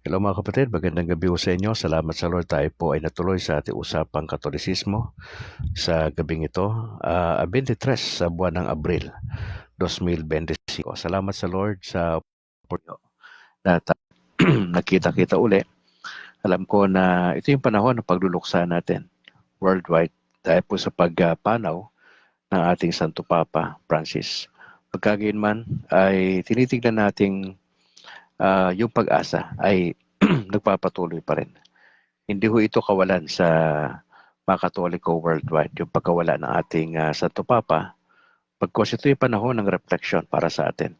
Hello mga kapatid, magandang gabi po sa inyo. Salamat sa Lord, tayo po ay natuloy sa ating usapang Katolisismo sa gabing ito, 23 sa buwan ng Abril 2025. Salamat sa Lord sa poryo na nakita-kita uli. Alam ko na ito yung panahon ng pagluluksa natin worldwide dahil po sa pagpanaw ng ating Santo Papa Francis. Pagkagayon man ay tinitignan nating yung pag-asa ay nagpapatuloy pa rin. Hindi ho ito kawalan sa mga Katoliko worldwide, yung pagkawala ng ating Santo Papa, pagkos ito yung panahon ng reflection para sa atin.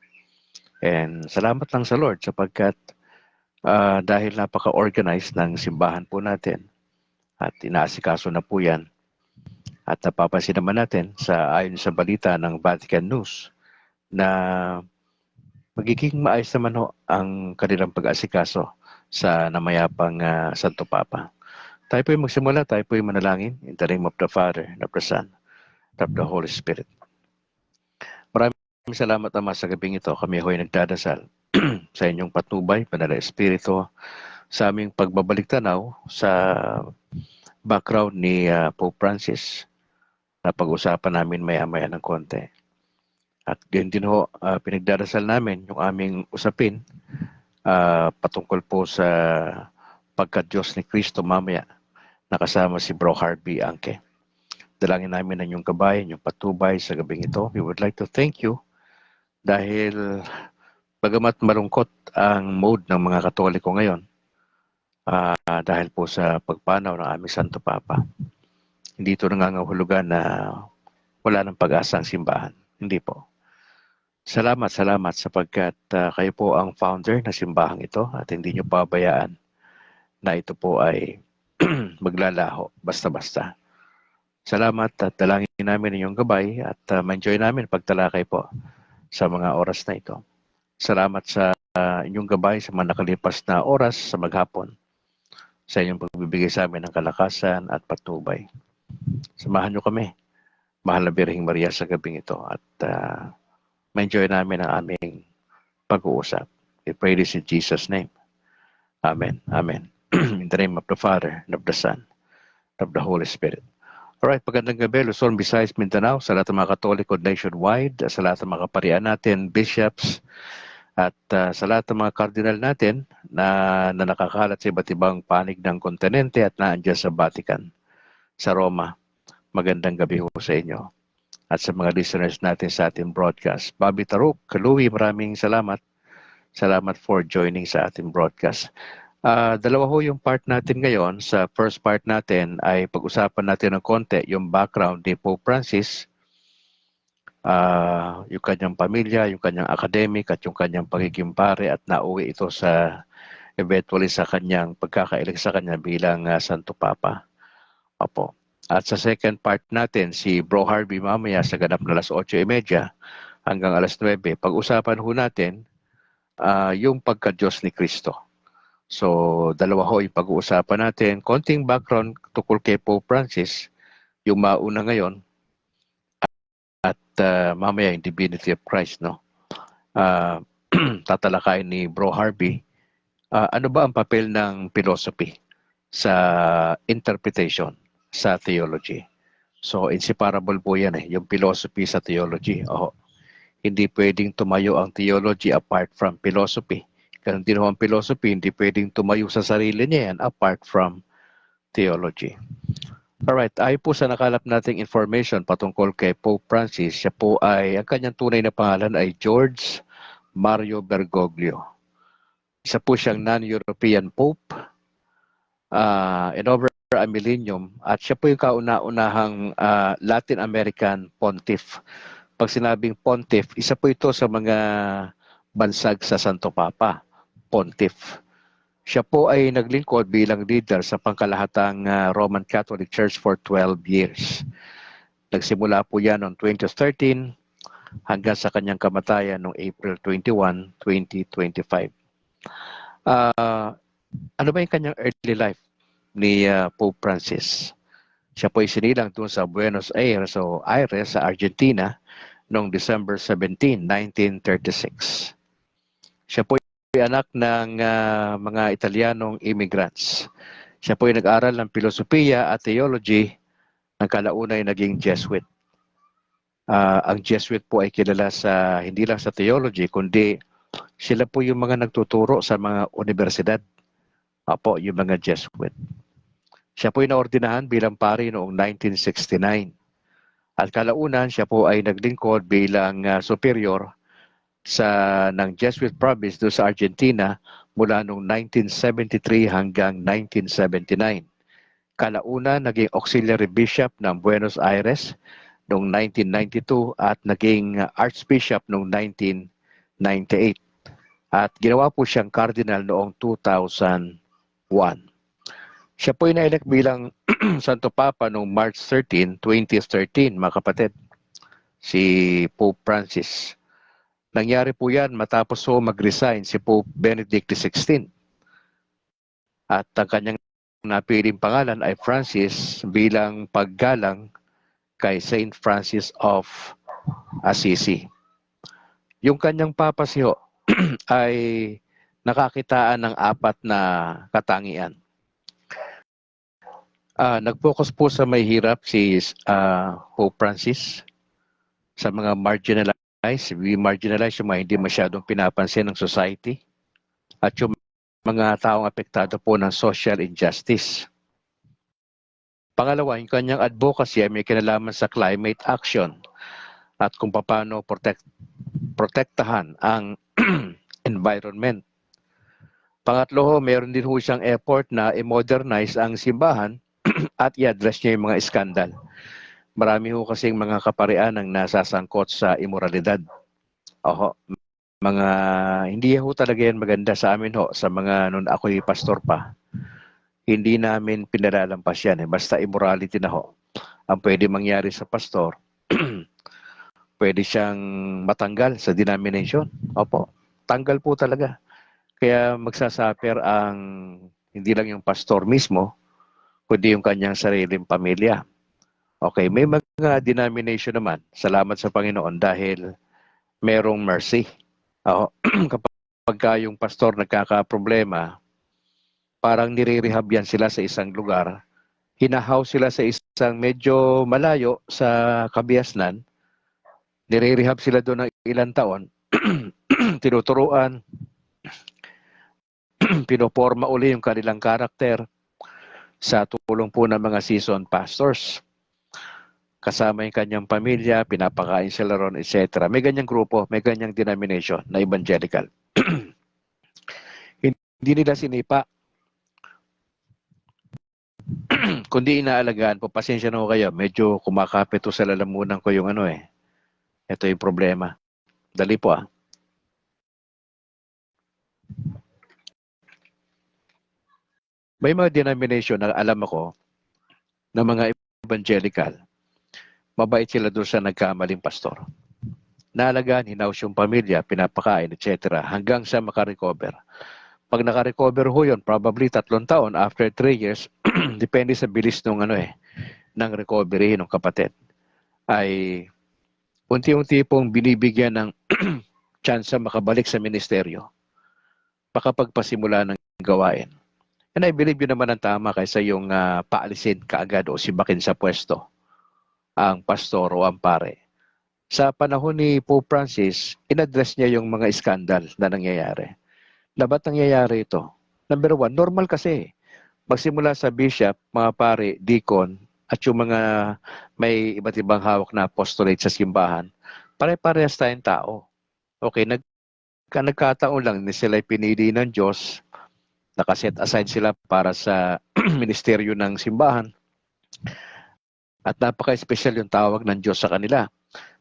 And salamat lang sa Lord sapagkat dahil napaka-organized ng simbahan po natin at inaasikaso na po yan at napapansin naman natin ayon sa balita ng Vatican News na magiging maayos naman ho ang kanilang pag-asikaso sa namayapang Santo Papa. Tayo po yung magsimula, tayo po yung manalangin in the name of the Father, and of the Son, and of the Holy Spirit. Maraming salamat Ama sa gabing ito. Kami ho'y nagdadasal sa inyong patnubay, Banal na Espiritu, sa aming pagbabalik tanaw sa background ni Pope Francis na pag-usapan namin maya-maya ng konti. At ganyan din ho, pinagdadasal namin yung aming usapin patungkol po sa pagka-Diyos ni Cristo mamaya, nakasama si Bro Harvey Angke. Dalangin namin ang inyong kabayan, yung patubay sa gabing ito. We would like to thank you dahil bagamat malungkot ang mode ng mga Katoliko ngayon dahil po sa pagpanaw ng aming Santo Papa, hindi ito nangangahulugan na wala ng pag-asa ang simbahan. Hindi po. Salamat sapagkat kayo po ang founder ng simbahang ito at hindi nyo pabayaan na ito po ay maglalaho basta-basta. Salamat at dalangin namin inyong gabay at ma-enjoy namin pagtalakay po sa mga oras na ito. Salamat sa inyong gabay sa mga nakalipas na oras sa maghapon sa inyong pagbibigay sa amin ng kalakasan at patnubay. Samahan nyo kami, Mahal na Birheng Maria, sa gabing ito at ma-enjoy namin ang aming pag-uusap. We pray this in Jesus' name. Amen. Amen. In the name of the Father, and of the Son, and of the Holy Spirit. Alright, magandang gabi, Luzon, Visayas, Mindanao, sa lahat ng mga Katoliko nationwide, sa lahat ng mga kaparian natin, bishops, at sa lahat ng mga cardinal natin na nakakalat sa iba't ibang panig ng kontinente at naandyan sa Vatican, sa Roma. Magandang gabi ho sa inyo. At sa mga listeners natin sa ating broadcast. Bobby Taruk, Louie, maraming salamat. Salamat for joining sa ating broadcast. Dalawa ho yung part natin ngayon. Sa first part natin ay pag-usapan natin ng konti yung background ni Pope Francis, yung kanyang pamilya, yung kanyang academic at yung kanyang pagiging pare at nauwi ito sa eventually sa kanyang pagkakailig sa kanya bilang Santo Papa. Opo. At sa second part natin, si Bro Harvey mamaya sa ganap na 8:30 hanggang 9:00, pag-usapan ho natin yung pagka-Diyos ni Cristo. So, dalawa ho yung pag-uusapan natin. Konting background tukol kay Pope Francis, yung mauna ngayon, at mamaya yung Divinity of Christ, no? Tatalakayin ni Bro Harvey. Ano ba ang papel ng philosophy sa interpretation, sa theology? So, inseparable po yan yung philosophy sa theology. Hindi pwedeng tumayo ang theology apart from philosophy. Ganun din ang philosophy, hindi pwedeng tumayo sa sarili niya yan apart from theology. Alright, ayon po sa nakalap nating information patungkol kay Pope Francis, siya po ay, ang kanyang tunay na pangalan ay George Mario Bergoglio. Isa po siyang non-European Pope in over a millennium at siya po yung kauna-unahang Latin American Pontiff. Pag sinabing Pontiff, isa po ito sa mga bansag sa Santo Papa, Pontiff. Siya po ay naglingkod bilang leader sa pangkalahatang Roman Catholic Church for 12 years. Nagsimula po yan noong 2013 hanggang sa kanyang kamatayan noong April 21, 2025. Ano ba yung kanyang early life ni Pope Francis? Siya po ay sinilang doon sa Buenos Aires sa Argentina noong December 17, 1936. Siya po anak ng mga Italianong immigrants. Siya po ay nag-aral ng filosofiya at theology, ng kalauna ay naging Jesuit. Ang Jesuit po ay kilala sa hindi lang sa theology, kundi sila po yung mga nagtuturo sa mga universidad. Apo, yung mga Jesuit. Siya po ay naordinahan bilang pari noong 1969. At kalaunan, siya po ay naglingkod bilang superior ng Jesuit province doon sa Argentina mula noong 1973 hanggang 1979. Kalaunan, naging auxiliary bishop ng Buenos Aires noong 1992 at naging archbishop noong 1998. At ginawa po siyang cardinal noong 2001. Siya po ay na-elect bilang Santo Papa noong March 13, 2013, mga kapatid, si Pope Francis. Nangyari po yan matapos mag-resign si Pope Benedict XVI. At ang kanyang napiling pangalan ay Francis bilang paggalang kay Saint Francis of Assisi. Yung kanyang papacy ay nakakitaan ng 4 na katangian. Nag-focus po sa may hirap si Pope Francis sa mga marginalized, yung mga hindi masyadong pinapansin ng society at yung mga taong apektado po ng social injustice. Pangalawa, yung kanyang advocacy ay may kinalaman sa climate action at kung paano protektahan ang environment. Pangatlo, meron din ho siyang effort na i-modernize ang simbahan at i-address niya yung mga iskandal. Marami ho kasing mga kaparian ang nasasangkot sa immoralidad. Hindi ho talaga yan maganda sa amin sa mga noon ako'y pastor pa. Hindi namin pinalalampas yan. Basta immorality na ang pwede mangyari sa pastor, pwede siyang matanggal sa denomination. Tanggal po talaga. Kaya magsasuffer ang hindi lang yung pastor mismo, kundi yung kanyang sariling pamilya. Okay, may mga denomination naman, salamat sa Panginoon dahil merong mercy. Kapag yung pastor nagkakaproblema, parang nire-rehab yan sila sa isang lugar, hinahouse sila sa isang medyo malayo sa Kabiasnan, nire-rehab sila doon ng ilang taon, tinuturuan, pinoporma uli yung kanilang karakter sa tulong po ng mga seasoned pastors. Kasama yung kanyang pamilya, pinapakain sila ron, etc. May ganyang grupo, may ganyang denomination na evangelical. Hindi nila sinipa, kundi inaalagaan po. Pasensya na ho kayo, medyo kumakapit sa lalamunan ko yung Ito yung problema. Dali po May mga denomination na alam ako na mga evangelical, mabait sila doon sa nagkamaling pastor. Naalagaan, hinaus yung pamilya, pinapakain, etc. hanggang sa makarecover. Pag nakarecover ho yun, probably 3 taon, after 3 years, depende sa bilis ng recovery ng kapatid, ay unti-unti pong binibigyan ng chance makabalik sa ministeryo, makapagpasimula ng gawain. And I believe yun naman ang tama kaysa yung paalisin kaagad o sibakin sa pwesto ang pastor o ang pare. Sa panahon ni Pope Francis, inaddress niya yung mga iskandal na nangyayari. Na ba't nangyayari ito? Number 1, normal kasi. Magsimula sa bishop, mga pare, deacon, at yung mga may iba't ibang hawak na apostolate sa simbahan, pare-parehas tayong tao. Okay, nagkataon lang na sila pinili ng Diyos, nakaset aside sila para sa ministeryo ng simbahan, at napaka-special yung tawag ng Diyos sa kanila.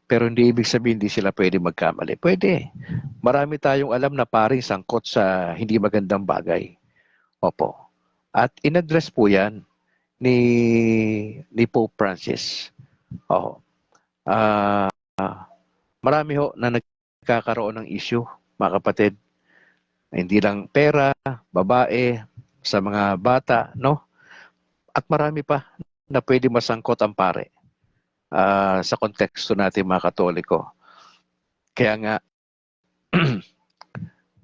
Pero hindi ibig sabihin hindi sila pwede magkamali. Pwede. Marami tayong alam na paring sangkot sa hindi magandang bagay. At inaddress po yan ni Pope Francis. Marami na nagkakaroon ng issue, mga kapatid. Hindi lang pera, babae, sa mga bata, no? At marami pa na pwede masangkot ang pare. Sa konteksto natin mga Katoliko. Kaya nga,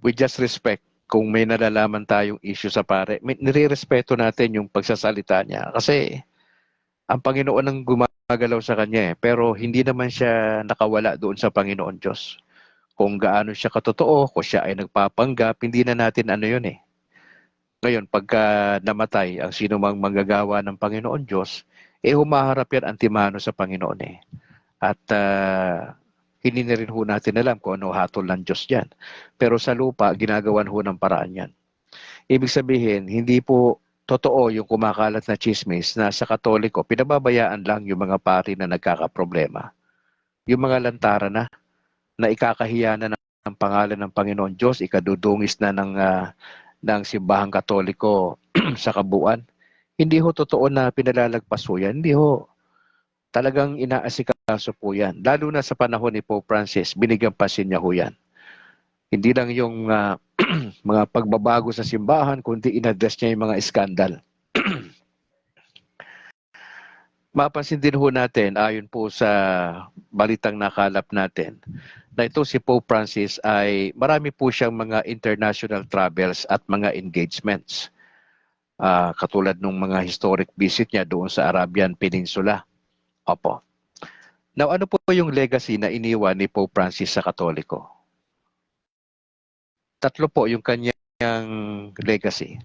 with just respect, kung may nalalaman tayong issue sa pare, nire-respeto natin yung pagsasalita niya. Kasi ang Panginoon ang gumagalaw sa kanya eh. Pero hindi naman siya nakawala doon sa Panginoon Diyos. Kung gaano siya katotoo, kung siya ay nagpapanggap, hindi na natin ano yun eh. Ngayon, pagka namatay ang sino mang manggagawa ng Panginoon Diyos, humaharap yan antimano sa Panginoon eh. At hindi na rin ho natin alam kung ano hatol ng Diyos yan. Pero sa lupa, ginagawan ho ng paraan yan. Ibig sabihin, hindi po totoo yung kumakalat na chismis na sa Katoliko, pinababayaan lang yung mga pari na nagkakaproblema. Yung mga lantara na ikakahiya na ng pangalan ng Panginoon Diyos, ikadudungis na ng simbahang Katoliko sa kabuuan. Hindi ho totoo na pinalalagpas ho yan. Hindi ho. Talagang inaasikaso po yan. Lalo na sa panahon ni Pope Francis, binigyan pansin niya ho yan. Hindi lang yung mga pagbabago sa simbahan, kundi in-address niya yung mga iskandal. Mapansin din ho natin, ayon po sa balitang nakalap natin, na ito si Pope Francis ay marami po siyang mga international travels at mga engagements. Katulad ng mga historic visit niya doon sa Arabian Peninsula. Opo. Now, ano po yung legacy na iniwan ni Pope Francis sa Katoliko? Tatlo po yung kanyang legacy.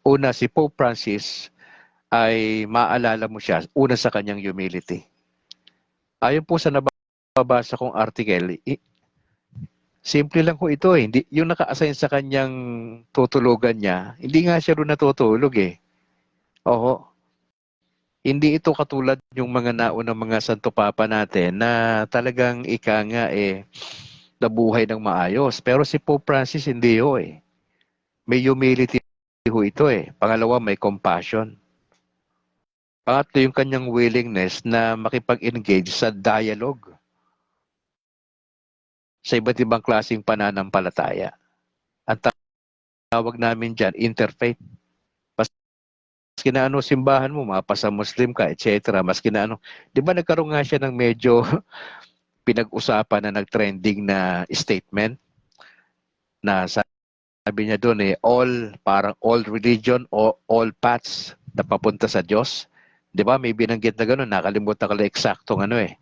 Una, si Pope Francis ay maalala mo siya, una sa kanyang humility. Ayon po sa nababasa kong article, simple lang po ito eh. Hindi, yung naka-assign sa kanyang tutulugan niya, hindi nga siya doon natutulog eh. Oo. Hindi ito katulad yung mga naunang mga Santo Papa natin na talagang ika nga eh nabuhay ng maayos. Pero si Pope Francis hindi ho eh. May humility ho ito eh. Pangalawa, may compassion. Pangatlo, yung kanyang willingness na makipag-engage sa dialogue sa iba't ibang klaseng pananampalataya. Ang tawag namin dyan, interfaith. Maski na ano simbahan mo, mapasa Muslim ka, etc. Maski na ano, di ba nagkaroon nga siya ng medyo pinag-usapan na nag-trending na statement na sabi niya doon eh, parang all religion o all paths na papunta sa Diyos. Di ba? May binanggit na gano'n, nakalimutan ka lang eksaktong ano eh.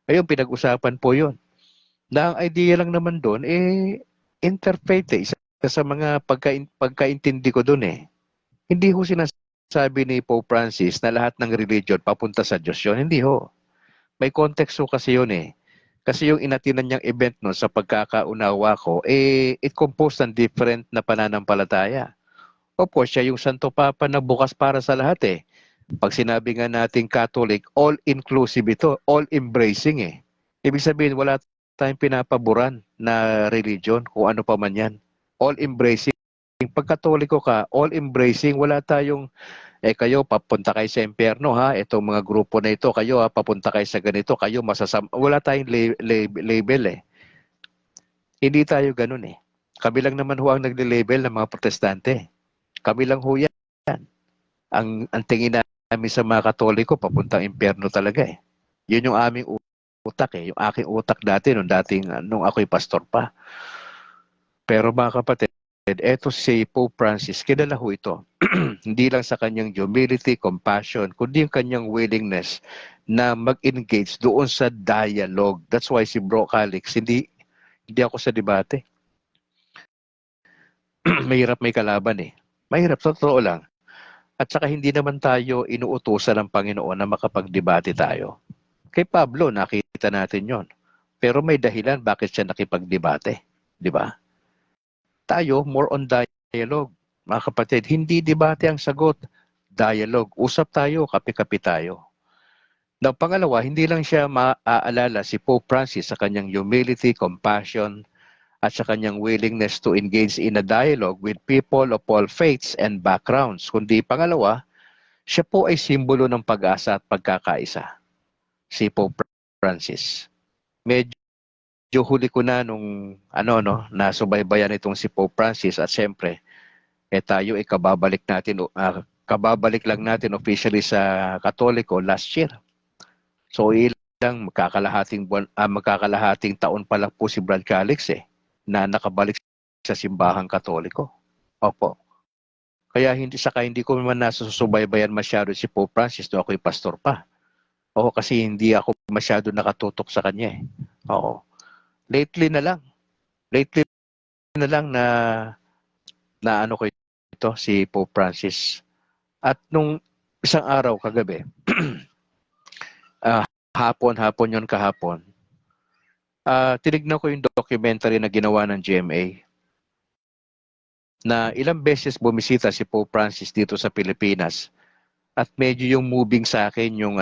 Ayun, pinag-usapan po yun. Na ang idea lang naman doon, interfaith eh. Isa sa mga pagkaintindi ko doon eh. Hindi ho sinasabi ni Pope Francis na lahat ng religion papunta sa Diyos yun. Hindi ho. May context ho kasi yun eh. Kasi yung inatinan niyang event no, sa pagkakaunawa ko, it composed ng different na pananampalataya. Of course, siya yung Santo Papa na bukas para sa lahat eh. Pag sinabi nga nating Catholic, all-inclusive ito, all-embracing eh. Ibig sabihin, wala tayong pinapaboran na religion, kung ano pa man yan. All-embracing. Pag Katoliko ka, all-embracing, wala tayong, kayo, papunta kayo sa impyerno ha, itong mga grupo na ito, kayo papunta kayo sa ganito, kayo wala tayong label eh. Hindi tayo ganun eh. Kami lang naman ho ang nagle-label ng mga protestante. Kami lang ho yan. Ang tingin namin sa mga Katoliko, papuntang impyerno talaga eh. Yun yung aming utak eh. Yung aking utak dati, nung ako'y pastor pa. Pero mga kapatid, eto si Pope Francis, kilala ho ito. Hindi lang sa kanyang humility, compassion, kundi yung kanyang willingness na mag-engage doon sa dialogue. That's why si Bro Calix, hindi ako sa debate. Mahirap may kalaban eh. Mahirap, totoo lang. At saka hindi naman tayo inuutusan ng Panginoon na makapagdebate tayo. Kay Pablo, nakita natin yon. Pero may dahilan bakit siya nakipagdebate. Di ba? Tayo, more on dialogue. Mga kapatid, hindi debate ang sagot. Dialogue. Usap tayo, kape-kape tayo. Now, pangalawa, hindi lang siya maaalala si Pope Francis sa kanyang humility, compassion, at sa kanyang willingness to engage in a dialogue with people of all faiths and backgrounds. Kundi pangalawa, siya po ay simbolo ng pag-asa at pagkakaisa. Si Pope Francis. Medyo huli ko na nung nasubaybayan itong si Pope Francis at siyempre, tayo ay kababalik lang natin officially sa Katoliko last year. So ilang magkakalahating taon pa lang po si Brad Calix na nakabalik sa simbahang Katoliko. Opo. Kaya hindi ko naman nasusubaybayan masyado si Pope Francis do ako'y pastor pa. Oo, kasi hindi ako masyado nakatutok sa kanya eh. Oo. Lately na lang na ano ko ito si Pope Francis. At nung isang araw kagabi, hapon yon kahapon, tinignan ko yung documentary na ginawa ng GMA na ilang beses bumisita si Pope Francis dito sa Pilipinas at medyo yung moving sa akin yung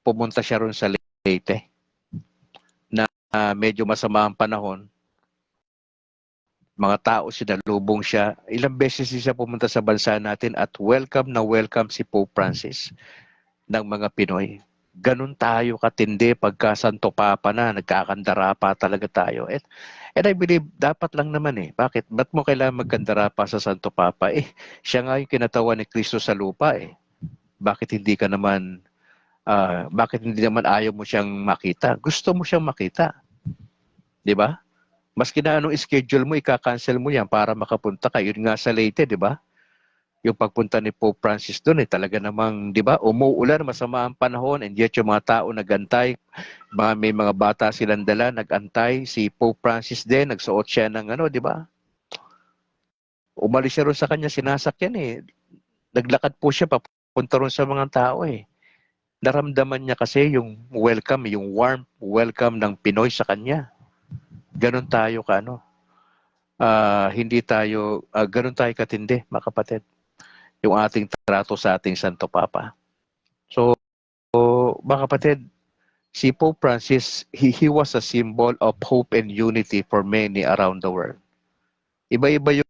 pumunta siya ron sa Leyte na medyo masama ang panahon, mga tao sinalubong siya. Ilang beses siya pumunta sa bansa natin at welcome na welcome si Pope Francis ng mga Pinoy. Ganun tayo katindi pagka Santo Papa na, nagkakandara pa talaga tayo. And I believe, dapat lang naman eh. Bakit? Ba't mo kailangan magkandara pa sa Santo Papa? Siya nga yung kinatawan ni Kristo sa lupa eh. Bakit hindi naman ayaw mo siyang makita? Gusto mo siyang makita. Di ba? Maski na anong schedule mo, ika-cancel mo yan para makapunta ka. Yun nga sa Leyte, di ba? Yung pagpunta ni Pope Francis doon talaga namang, di ba, umuulan, masama ang panahon, and yet yung mga tao nagantay, may mga bata silang dala, nagantay, si Pope Francis din, nagsuot siya ng di ba? Umalis siya ron sa kanya, sinasakyan eh. Naglakad po siya, papunta ron sa mga tao eh. Naramdaman niya kasi yung welcome, yung warm welcome ng Pinoy sa kanya. Ganon tayo ganon tayo katindi, mga kapatid. Yung ating trato sa ating Santo Papa. So, mga kapatid, si Pope Francis, he was a symbol of hope and unity for many around the world. Iba-iba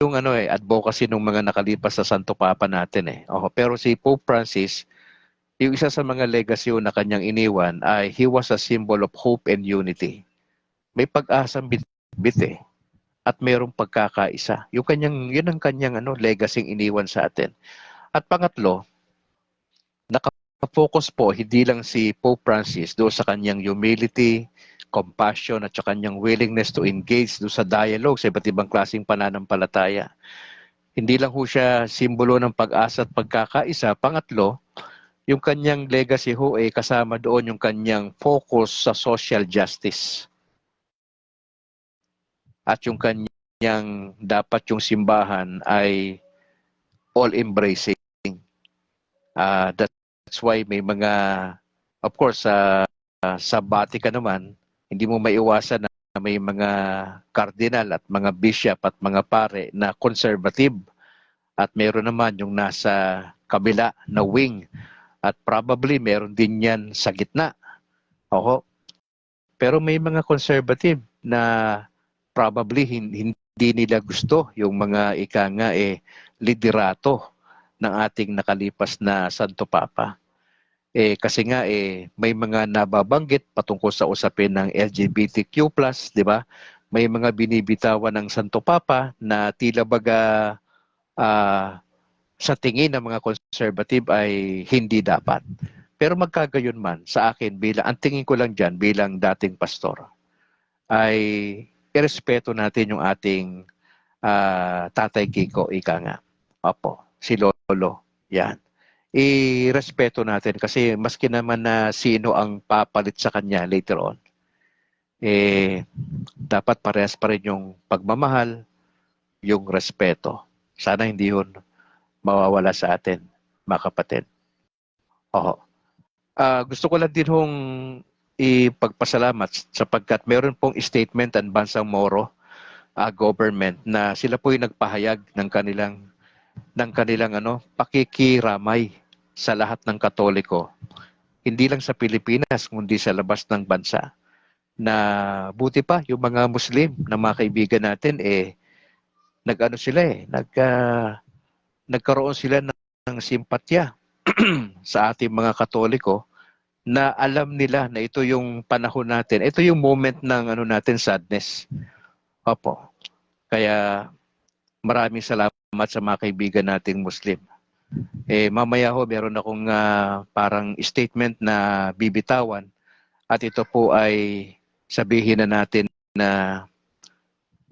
yung advocacy ng mga nakalipas sa Santo Papa natin eh. Pero si Pope Francis, yung isa sa mga legacy na kanyang iniwan ay he was a symbol of hope and unity. May pag-asang bit eh. At mayroong pagkakaisa. Yun ang kanyang legacy iniwan sa atin. At pangatlo, nakafocus po hindi lang si Pope Francis doon sa kanyang humility, compassion at sa kanyang willingness to engage doon sa dialogue sa iba't ibang klaseng pananampalataya. Hindi lang ho siya simbolo ng pag-asa at pagkakaisa. Pangatlo, yung kanyang legacy ho ay kasama doon yung kanyang focus sa social justice. At yung kanyang dapat yung simbahan ay all-embracing. That's why may mga, of course, sa Vatican naman, hindi mo maiwasan na may mga cardinal at mga bishop at mga pare na conservative. At meron naman yung nasa kabila na wing. At probably meron din yan sa gitna. Pero may mga conservative na probably hindi nila gusto yung mga liderato ng ating nakalipas na Santo Papa. Kasi nga may mga nababanggit patungkol sa usapin ng LGBTQ+, di ba? May mga binibitawan ng Santo Papa na tila baga sa tingin ng mga conservative ay hindi dapat. Pero magkagayon man sa akin ang tingin ko lang diyan bilang dating pastor ay irespeto natin yung ating Tatay Kiko, ika nga. Si Lolo, yan. Irespeto natin kasi maski naman na sino ang papalit sa kanya later on, dapat parehas pa rin yung pagmamahal, yung respeto. Sana hindi yun mawawala sa atin, mga kapatid. Gusto ko lang din hong ipagpasalamat sapagkat meron pong statement ang Bansang Moro government na sila po yung nagpahayag ng kanilang pakikiramay sa lahat ng Katoliko. Hindi lang sa Pilipinas, kundi sa labas ng bansa. Na buti pa yung mga Muslim na mga kaibigan natin nagkaroon sila ng simpatya sa ating mga Katoliko na alam nila na ito yung panahon natin. Ito yung moment ng natin sadness. Kaya maraming salamat sa mga kaibigan nating Muslim. Mamaya ho meron akong parang statement na bibitawan at ito po ay sabihin na natin na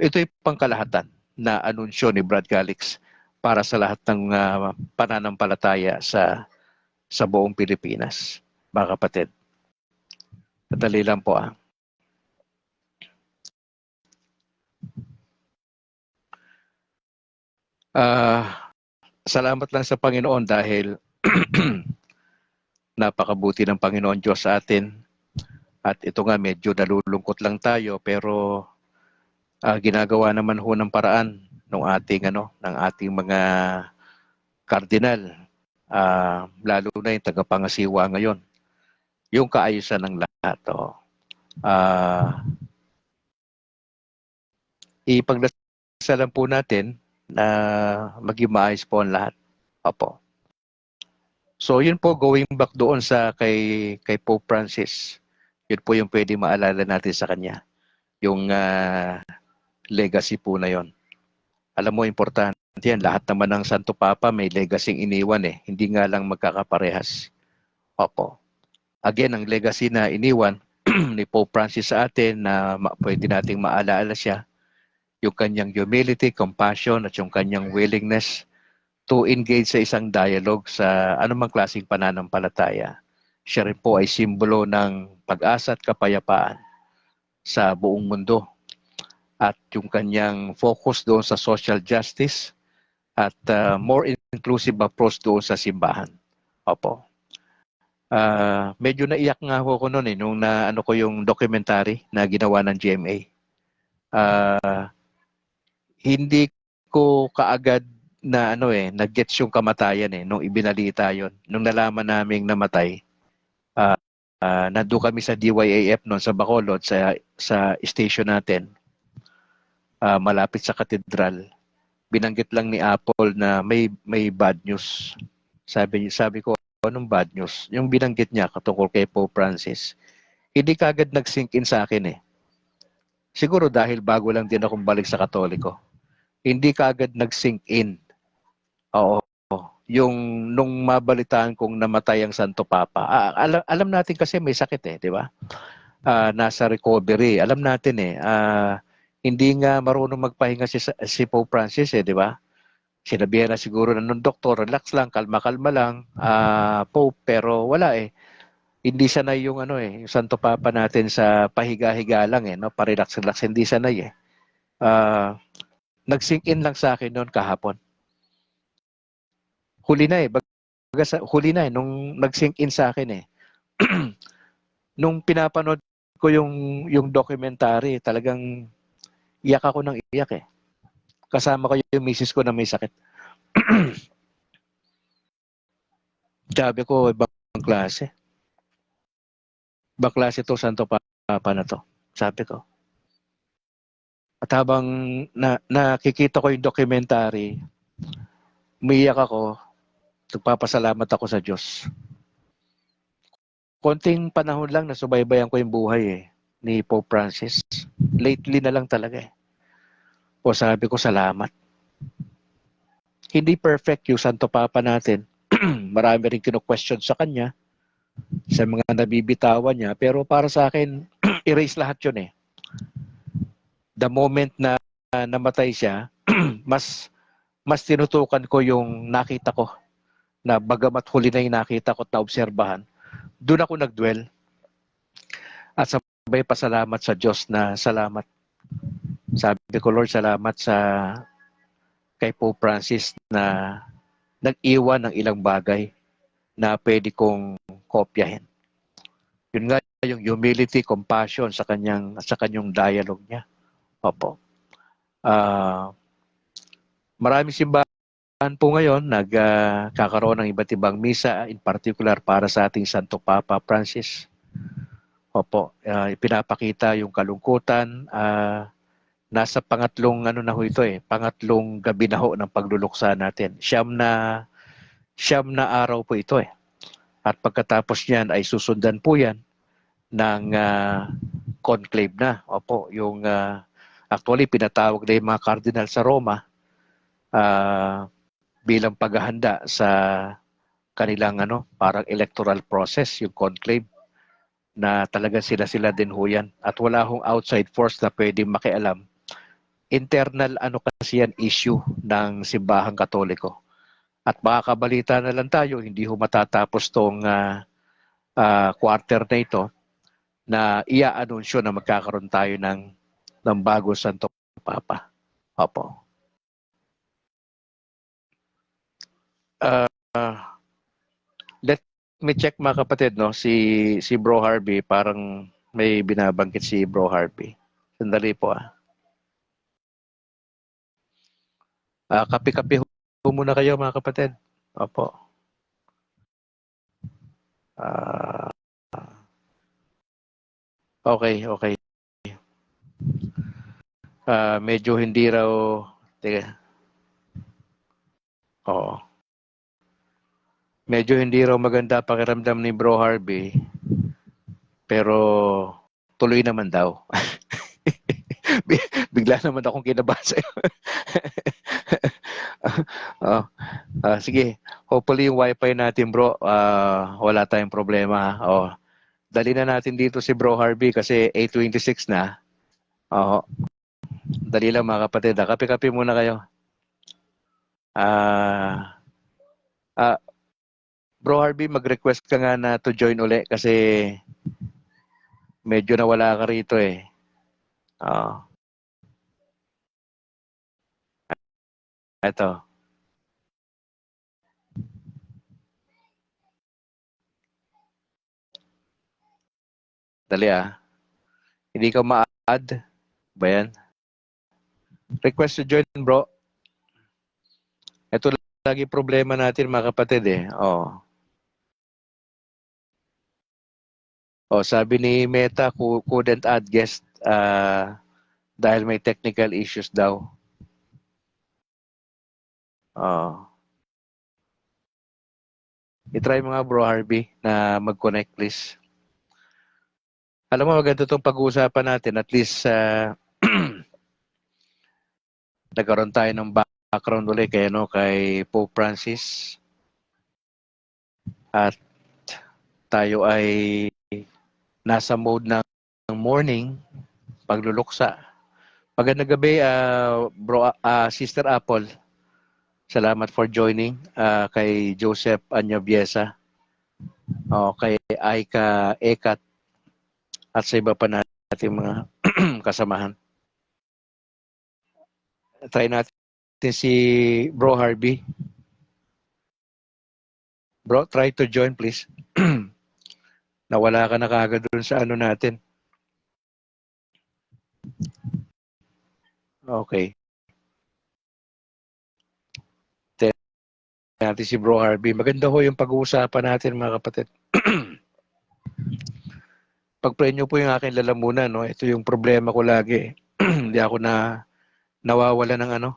Ito'y pangkalahatan na anunsyo ni Brad Calix para sa lahat ng pananampalataya sa buong Pilipinas. Mga kapatid, madali lang po . Salamat lang sa Panginoon dahil napakabuti ng Panginoon Diyos sa atin. At ito nga, medyo nalulungkot lang tayo, pero ginagawa naman ho ng paraan ng ating mga kardinal, lalo na yung tagapangasiwa ngayon, yung kaayusan ng lahat. Ipagdasalan po natin na maging maayos po ang lahat. Opo. So yun po, going back doon sa kay Pope Francis, yun po yung pwede maalala natin sa kanya. Yung legacy po na yon. Alam mo, importante yan. Lahat naman ng Santo Papa may legacy iniwan . Hindi nga lang magkakaparehas. Opo. Again, ang legacy na iniwan ni Pope Francis sa atin na pwede nating maalaala siya, yung kanyang humility, compassion, at yung kanyang willingness to engage sa isang dialogue sa anumang klaseng pananampalataya. Siya rin po ay simbolo ng pag-asa at kapayapaan sa buong mundo. At yung kanyang focus doon sa social justice at more inclusive approach doon sa simbahan. Opo. Medyo naiyak nga ako noon nung naano ko yung documentary na ginawa ng GMA. Hindi ko kaagad na nag-gets yung kamatayan nung ibinalita yon. Nung nalaman naming namatay, nandun kami sa DYAF noon sa Bacolod, sa station natin, malapit sa katedral. Binanggit lang ni Apple na may bad news. Sabi ko, anong bad news? Yung binanggit niya katungkol kay Pope Francis. Hindi kagad nag-sink in sa akin . Siguro dahil bago lang din akong balik sa Katoliko. Hindi kagad nag-sink in. Oo. Yung nung mabalitaan kong namatay ang Santo Papa. Alam natin kasi may sakit di ba? Nasa recovery. Alam natin hindi nga marunong magpahinga si Pope Francis di ba? Sinabihan na siguro ng doktor, relax lang, kalma-kalma lang, Pope, pero wala Hindi sanay yung yung Santo Papa natin sa pahiga-higa lang pa-relax-relax, hindi sanay nag-sink in lang sa akin noon kahapon. Huli na nung nag-sink in sa akin nung pinapanood ko yung documentary, talagang iyak ako ng iyak Kasama ko yung misis ko na may sakit. Sabi ko, ibang klase. Ibang klase to Santo Papa na to. Sabi ko. At habang nakikita ko yung documentary, umiiyak ako, nagpapasalamat ako sa Diyos. Konting panahon lang na subaybayan ko yung buhay ni Pope Francis. Lately na lang talaga O sabi ko, salamat. Hindi perfect yung Santo Papa natin. Marami rin kino-question sa kanya, sa mga nabibitawan niya, pero para sa akin, erase lahat yun The moment na namatay siya, mas tinutukan ko yung nakita ko na bagamat huli na yung nakita ko at naobserbahan, doon ako nag-dwell. At sabay pasalamat sa Diyos na salamat. Sabi ko, Lord, salamat kay Pope Francis na nag-iwan ng ilang bagay na pwede kong kopyahin. Yun nga yung humility, compassion sa kanyang dialogue niya. Opo. Maraming simbahan po ngayon nagkakaroon ng iba't ibang misa, in particular para sa ating Santo Papa Francis. Opo, ipinapakita yung kalungkutan. Nasa pangatlong pangatlong gabi na ho ng pagluluksa natin. Siyam na araw po ito At pagkatapos niyan ay susundan po yan ng conclave na. Opo, yung actually pinatawag na yung mga cardinal sa Roma bilang paghahanda sa kanilang parang electoral process, yung conclave, na talaga sila din ho yan. At wala hong outside force na pwedeng makialam internal ano kasi yan issue ng simbahang Katoliko. At makakabalita na lang tayo, hindi ho matatapos tong quarter na ito na ia-anunsyo na magkakaroon tayo ng bago Santong Papa. Opo. Let me check mga kapatid, no? Si Bro Harvey, parang may binabanggit si Bro Harvey. Sandali po kape-kape ho muna kayo mga kapatid. Opo. Ah, okay. Medyo hindi raw, teka, oo. Medyo hindi raw maganda pakiramdam ni Bro Harvey, pero tuloy naman daw. Bigla naman akong kinabahan sa'yo. oh, sige, hopefully yung wifi natin bro, wala tayong problema. Dali na natin dito si Bro Harvey kasi 8:26 na. Dali lang mga kapatid. Kape-kape muna kayo. Ah, Bro Harvey, mag-request ka nga na to join uli kasi medyo nawala ka rito eh. Eto. Dali Hindi ka ma-add. Ba yan? Request to join bro. Ito lagi problema natin mga kapatid eh. Sabi ni Meta, couldn't add guest dahil may technical issues daw. I-try mga Bro Harvey na mag-connect please. Alam mo, maganda itong pag-uusapan natin. At least nagkaroon tayo ng background ulit kay Pope Francis. At tayo ay nasa mode ng morning, pagluluksa. Magandang gabi, Sister Apple. Salamat for joining. Kay Joseph Anyabiesa. Kay Aika Ekat. At sa iba pa natin mga kasamahan. Try natin si Bro Harvey. Bro, try to join please. Nawala ka na kagad dun sa ano natin. Okay. Try natin si Bro Harvey. Maganda ho yung pag-uusapan natin mga kapatid. Pag-pray nyo po yung aking lalamunan. No? Ito yung problema ko lagi. Hindi ako nawawala ng ano.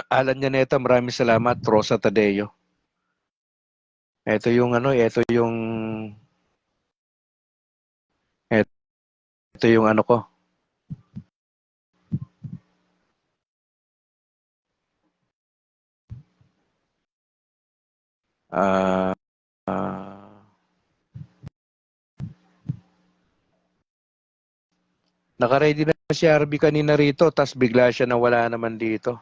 Alan Yaneta, maraming salamat. Rosa Tadeo. Ito yung ano ko. Naka-ready na si RB kanina rito, tas bigla siya nawala naman dito.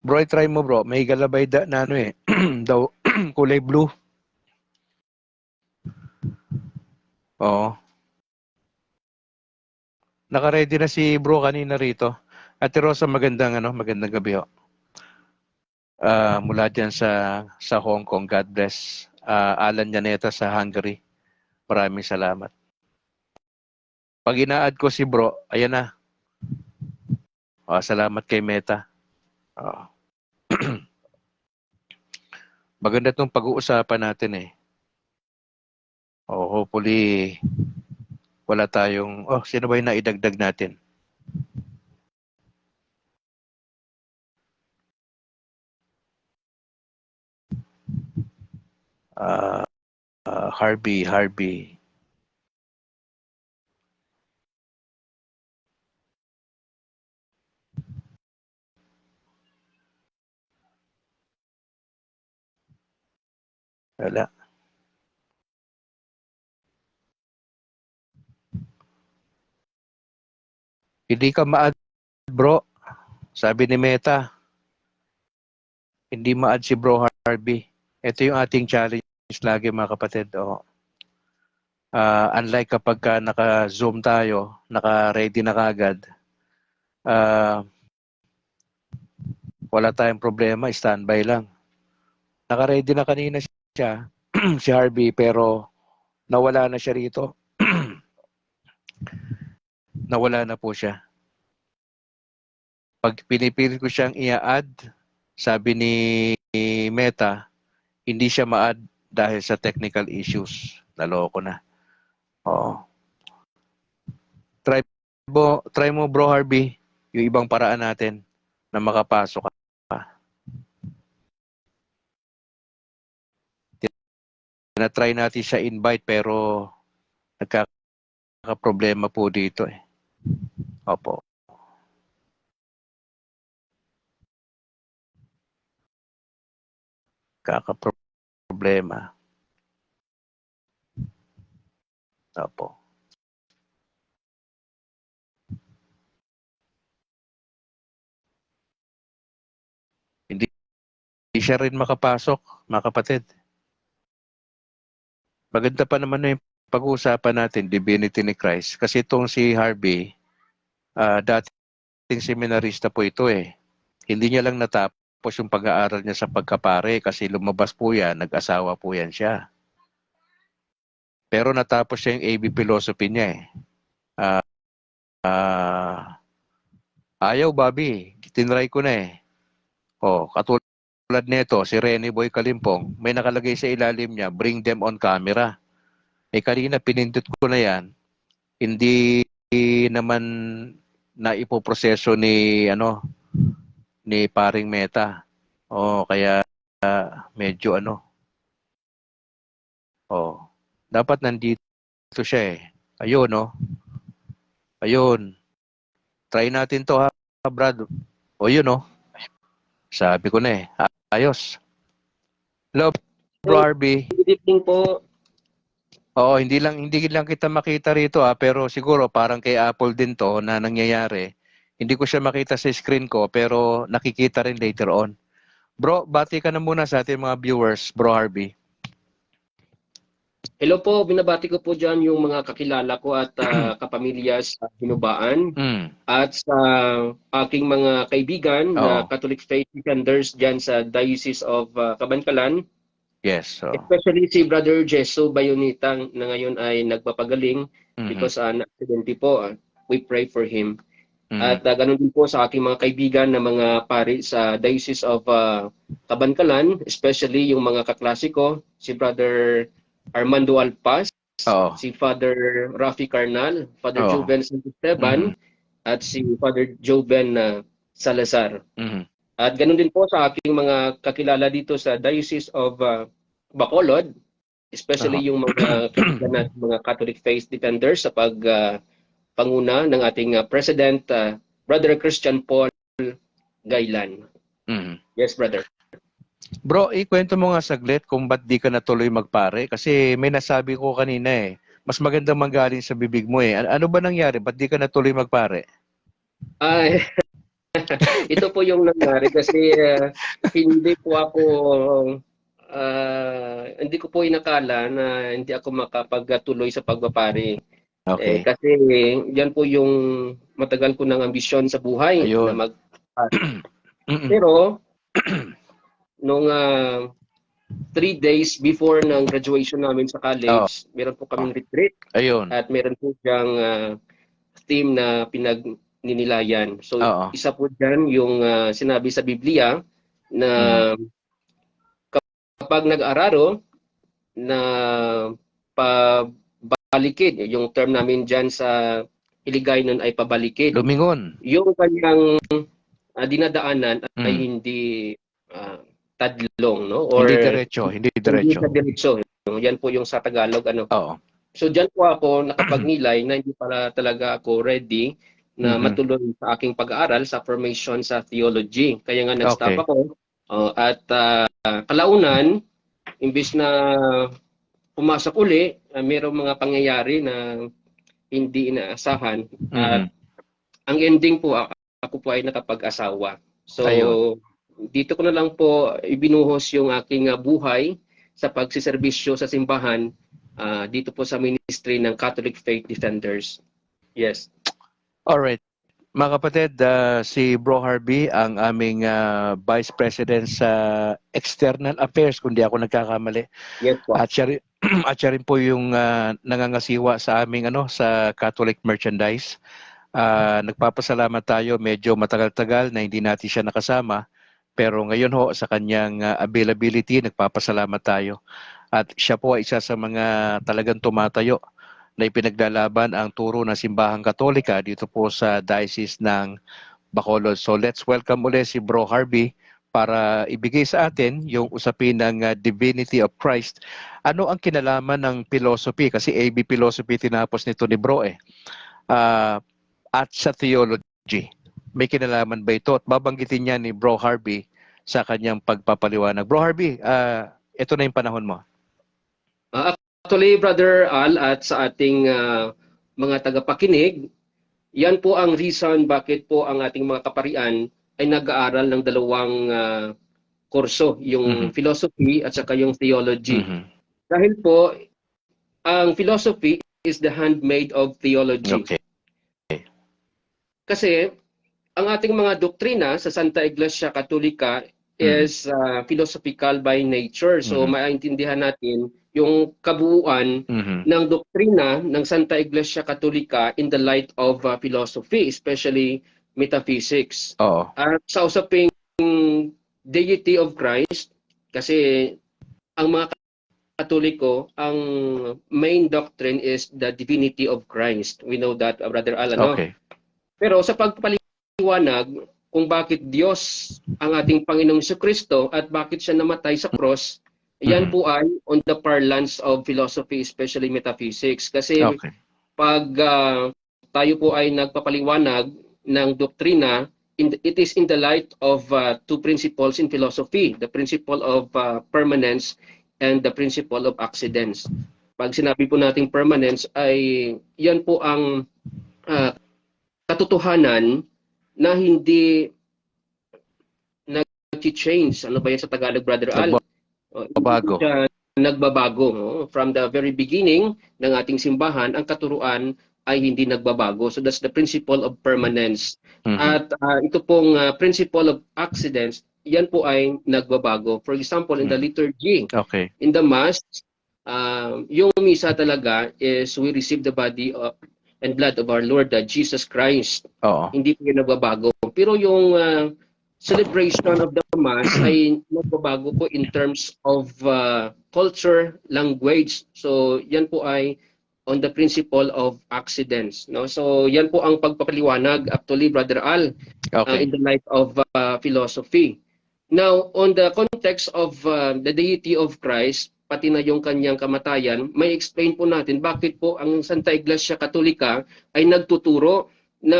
Bro, try mo bro. May galabay na ano eh. Daw, kulay blue. Naka-ready na si bro kanina rito. Ate Rosa, magandang gabi ho. Mula dyan sa Hong Kong, God bless. Alan Yaneta sa Hungary. Maraming salamat. Pag ina-add ko si bro, ayan na. Salamat kay Meta. Maganda itong pag-uusapan natin eh. Hopefully, wala tayong... sino ba yung naidagdag natin? Harvey. Wala. Hindi ka ma-add, bro. Sabi ni Meta, hindi ma-add si Bro Harvey. Ito yung ating challenge lagi mga kapatid. Unlike kapag naka-zoom tayo, naka-ready na kagad, wala tayong problema, standby lang. Naka-ready na kanina siya, si Harvey, pero nawala na siya rito. Nawala na po siya. Pag pinipilit ko siyang i-add, sabi ni Meta, hindi siya ma-add dahil sa technical issues. Naloko na. Oo. Try mo Bro Harvey, yung ibang paraan natin na makapasok ka. Na-try natin siya invite pero nagkakaproblema po dito eh. Opo. Kakaproblema. Opo. Hindi siya rin makapasok, mga kapatid. Maganda pa naman na yung pag-uusapan natin, divinity ni Christ. Kasi itong si Harvey, dating seminarista po ito eh. Hindi niya lang natapos yung pag-aaral niya sa pagkapare kasi lumabas po yan, nag-asawa po yan siya. Pero natapos siya yung AB philosophy niya eh. Ayaw, Bobby. Tinry ko na eh. Katulad nito, si Rene Boy Kalimpong, may nakalagay sa ilalim niya, bring them on camera. Kanina pinindot ko na yan, hindi naman na ipoproseso ni paring Meta. Kaya medyo dapat nandito siya eh. Ayun, Ayun. Try natin to ha, Brad. Yun, Sabi ko na eh. Ayos. Hello, Bro Harvey. Good evening po. Hindi lang kita makita rito pero siguro parang kay Apple din to na nangyayari. Hindi ko siya makita sa screen ko pero nakikita rin later on. Bro, bati ka na muna sa ating mga viewers, Bro Harvey. Hello po, binabati ko po dyan yung mga kakilala ko at kapamilya sa Hinubaan at sa aking mga kaibigan na Catholic Faith Defenders dyan sa Diocese of Cabancalan. Yes. Especially si Brother Jesu Bayonitang na ngayon ay nagpapagaling because na-accidente po. We pray for him. At ganun din po sa aking mga kaibigan na mga pari sa Diocese of Cabancalan, especially yung mga kaklasiko, si Brother Armando Alpas, si Father Rafi Carnal, Father Joven Santisteban, at si Father Joven Salazar. At ganun din po sa aking mga kakilala dito sa Diocese of Bacolod, especially yung mga kaibigan natin, mga Catholic Faith Defenders sa panguna ng ating President, Brother Christian Paul Gailan. Yes, brother. Bro, ikwento mo nga saglit kung ba't di ka natuloy magpare. Kasi may nasabi ko kanina eh. Mas magandang manggaling sa bibig mo eh. Ano ba nangyari? Ba't di ka natuloy magpare? Ito po yung nangyari kasi hindi ko po inakala na hindi ako makapagtuloy sa pagpapare. Okay. Kasi yan po yung matagal ko ng ambisyon sa buhay. Ayun. Na Pero nung 3 days before ng graduation namin sa college, meron po kaming retreat. Ayun. At meron po siyang theme na pinagninilayan. So isa po dyan yung sinabi sa Biblia na kapag nag-araro na pabalikid, yung term namin dyan sa Iligay nun ay pabalikid. Lumingon. Yung kanyang dinadaanan ay hindi tadlong, no? Or Hindi diretso. Yan po yung sa Tagalog, Oo. So diyan po ako nakapagnilay na hindi pala talaga ako ready na matuloy sa aking pag-aaral sa formation sa theology. Kaya nga nag-stop ako. At kalaunan, imbis na pumasok uli, mayroong mga pangyayari na hindi inaasahan. At ang ending po, ako po ay nakapag-asawa. So, Ayun. dito ko na lang po ibinuhos yung aking buhay sa pagsiservisyo sa simbahan dito po sa ministry ng Catholic Faith Defenders. Yes. Alright. Mga kapatid, si Bro Harvey ang aming Vice President sa External Affairs, kung di ako nagkakamali. Yes po. At siya, at siya rin po yung nangangasiwa sa aming sa Catholic merchandise. Nagpapasalamat tayo, medyo matagal-tagal na hindi natin siya nakasama. Pero ngayon ho, sa kanyang availability, nagpapasalamat tayo. At siya po ay isa sa mga talagang tumatayo na ipinaglalaban ang turo ng Simbahang Katolika dito po sa Diocese ng Bacolod. So let's welcome ulit si Bro Harvey para ibigay sa atin yung usapin ng Divinity of Christ. Ano ang kinalaman ng philosophy? Kasi AB philosophy tinapos nito ni Bro at sa theology. May kinalaman ba ito? At babanggitin niya ni Bro Harvey sa kanyang pagpapaliwanag. Bro Harvey, ito na yung panahon mo. Actually, Brother Al, at sa ating mga tagapakinig, yan po ang reason bakit po ang ating mga kaparian ay nag-aaral ng dalawang kurso, yung philosophy at saka yung theology. Dahil po, ang philosophy is the handmaid of theology. Okay. Kasi ang ating mga doktrina sa Santa Iglesia Katolika is philosophical by nature. So maintindihan natin yung kabuuan ng doktrina ng Santa Iglesia Katolika in the light of philosophy, especially metaphysics. At sa usaping deity of Christ, kasi ang mga Katoliko, ang main doctrine is the divinity of Christ. We know that, Brother Alan. Okay. Pero sa pagpaliwanag kung bakit Diyos ang ating Panginoong Jesucristo at bakit siya namatay sa cross, yan po ay on the parlance of philosophy, especially metaphysics. Kasi pag tayo po ay nagpapaliwanag ng doktrina, it is in the light of two principles in philosophy, the principle of permanence and the principle of accidents. Pag sinabi po nating permanence, ay yan po ang katotohanan na hindi nag-change. Ano ba yan sa Tagalog, Brother Al? Nagbabago. Nagbabago. From the very beginning ng ating simbahan, ang katuruan ay hindi nagbabago. So that's the principle of permanence. At ito pong principle of accidents, yan po ay nagbabago. For example, in the liturgy, in the Mass, yung misa talaga is we receive the body and blood of our Lord Jesus Christ. Hindi po yan nagbabago. Pero yung celebration of the Mass ay nagbabago po in terms of culture, language. So yan po ay on the principle of accidents. No? So yan po ang pagpapaliwanag actually, Brother Al, in the light of philosophy. Now, on the context of the deity of Christ, pati na yung kanyang kamatayan, may explain po natin bakit po ang Santa Iglesia Katolika ay nagtuturo na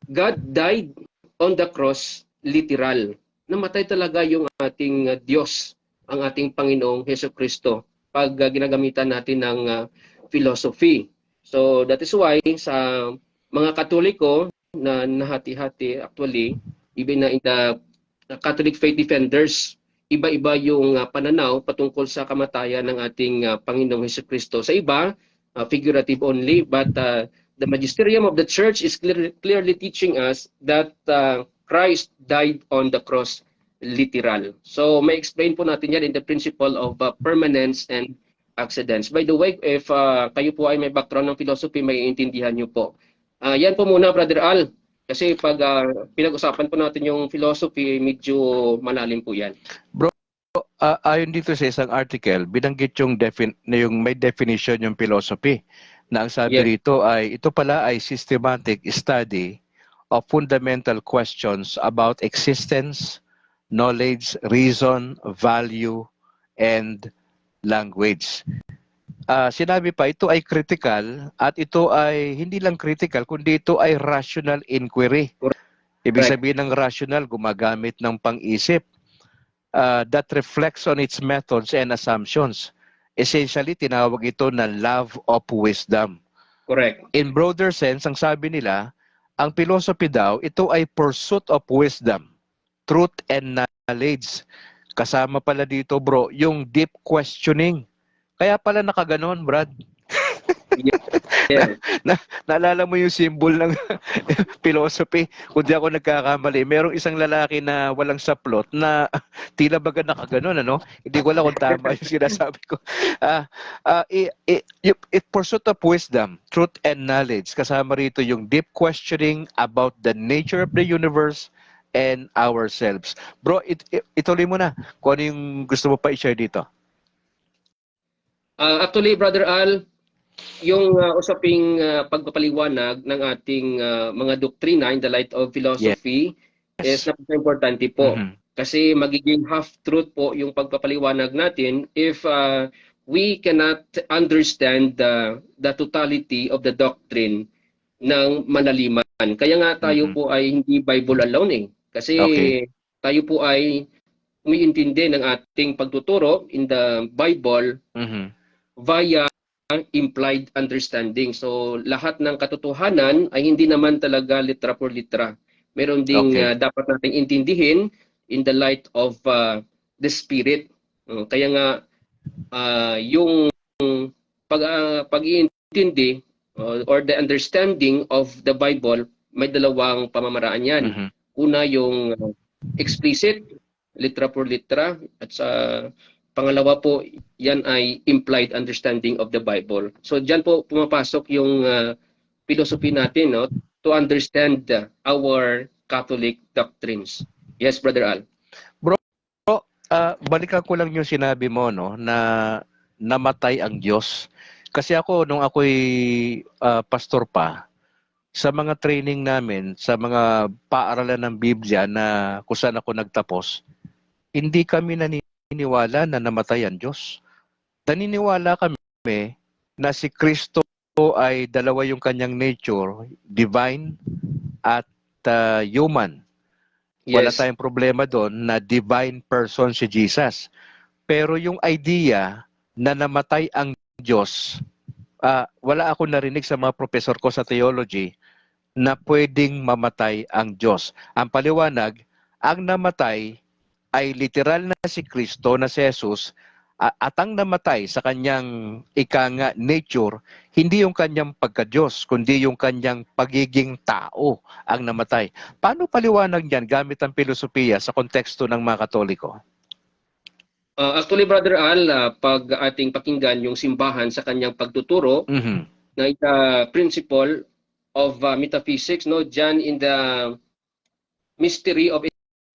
God died on the cross literal. Namatay talaga yung ating Diyos, ang ating Panginoong Jesucristo pag ginagamitan natin ng philosophy. So that is why sa mga Katoliko na nahati-hati actually, even na in the Catholic Faith Defenders, iba-iba yung pananaw patungkol sa kamatayan ng ating Panginoong Jesucristo. Sa iba, figurative only, but the magisterium of the Church is clearly teaching us that Christ died on the cross literal. So may explain po natin yan in the principle of permanence and accidents. By the way, if kayo po ay may background ng philosophy, may intindihan nyo po. Yan po muna, Brother Al. Kasi pag pinag-usapan po natin yung philosophy, medyo malalim po yan. Bro, ayon dito sa isang article, binanggit yung may definition yung philosophy na ang sabi rito ay ito pala ay systematic study of fundamental questions about existence, knowledge, reason, value, and language. Sinabi pa, ito ay critical at ito ay hindi lang critical, kundi ito ay rational inquiry. Ibig sabihin ng rational, gumagamit ng pang-isip. that reflects on its methods and assumptions. Essentially, tinawag ito na love of wisdom. Correct. In broader sense, ang sabi nila, ang philosophy daw, ito ay pursuit of wisdom, truth and knowledge. Kasama pala dito, bro, yung deep questioning. Kaya pala nakaganon, Brad. Yeah. Naalala mo yung symbol ng philosophy? Kung di ako nagkakamali, merong isang lalaki na walang saplot na tila baga nakaganon, ano? Hindi ko alam kung tama yung sinasabi ko. It pursuit of wisdom, truth and knowledge. Kasama rito yung deep questioning about the nature of the universe and ourselves. Bro, ituloy mo na kung ano yung gusto mo pa i-share dito. Actually, Brother Al, yung usaping pagpapaliwanag ng ating mga doktrina in the light of philosophy is napaka-importante po. Mhm. Kasi magiging half-truth po yung pagpapaliwanag natin if we cannot understand the totality of the doctrine ng manaliman. Kaya nga tayo Mhm. po ay hindi Bible alone eh. Kasi Okay. tayo po ay umiintindi ng ating pagtuturo in the Bible Mhm. via implied understanding. So lahat ng katotohanan ay hindi naman talaga litra por litra. Meron ding Okay. dapat nating intindihin in the light of the spirit. Kaya nga yung pag-iintindi or the understanding of the Bible may dalawang pamamaraan yan. Mhm. Una yung explicit, litra por litra, at sa pangalawa po, yan ay implied understanding of the Bible. So diyan po pumapasok yung philosophy natin, no, to understand our Catholic doctrines. Yes, Brother Al. Bro, balikan ko lang yung sinabi mo, no, na namatay ang Diyos. Kasi ako, nung ako'y pastor pa, sa mga training namin, sa mga paaralan ng Biblia na kung saan ako nagtapos, hindi kami naniniwala na namatay ang Diyos. Naniniwala kami na si Kristo ay dalawa yung kanyang nature, divine at human. Wala Yes. tayong problema doon na divine person si Jesus. Pero yung idea na namatay ang Diyos, wala ako narinig sa mga professor ko sa theology na pwedeng mamatay ang Diyos. Ang paliwanag, ang namatay ay literal na si Kristo, na si Jesus, at ang namatay sa kanyang ika-nga nature, hindi yung kanyang pagka-Diyos, kundi yung kanyang pagiging tao ang namatay. Paano paliwanag niyan gamit ang filosofiya sa konteksto ng mga Katoliko? Actually, Brother Al, pag ating pakinggan yung simbahan sa kanyang pagtuturo Mhm. na the principle of metaphysics, no, dyan in the mystery of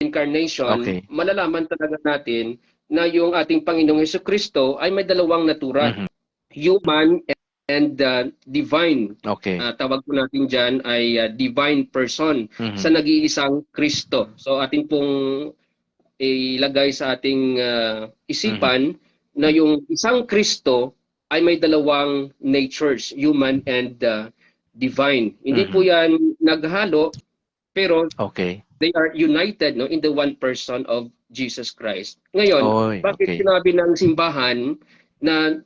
incarnation, Okay. malalaman talaga natin na yung ating Panginoong Hesukristo ay may dalawang natura, Mhm. human and divine. Okay. Tawag po natin dyan ay divine person Mhm. sa nag-iisang Kristo. So atin pong ilagay sa ating isipan na yung isang Kristo ay may dalawang natures, human and divine. Hindi po yan naghalo, pero Okay. they are united, no, in the one person of Jesus Christ. Ngayon, Oy, bakit okay. sinabi ng simbahan na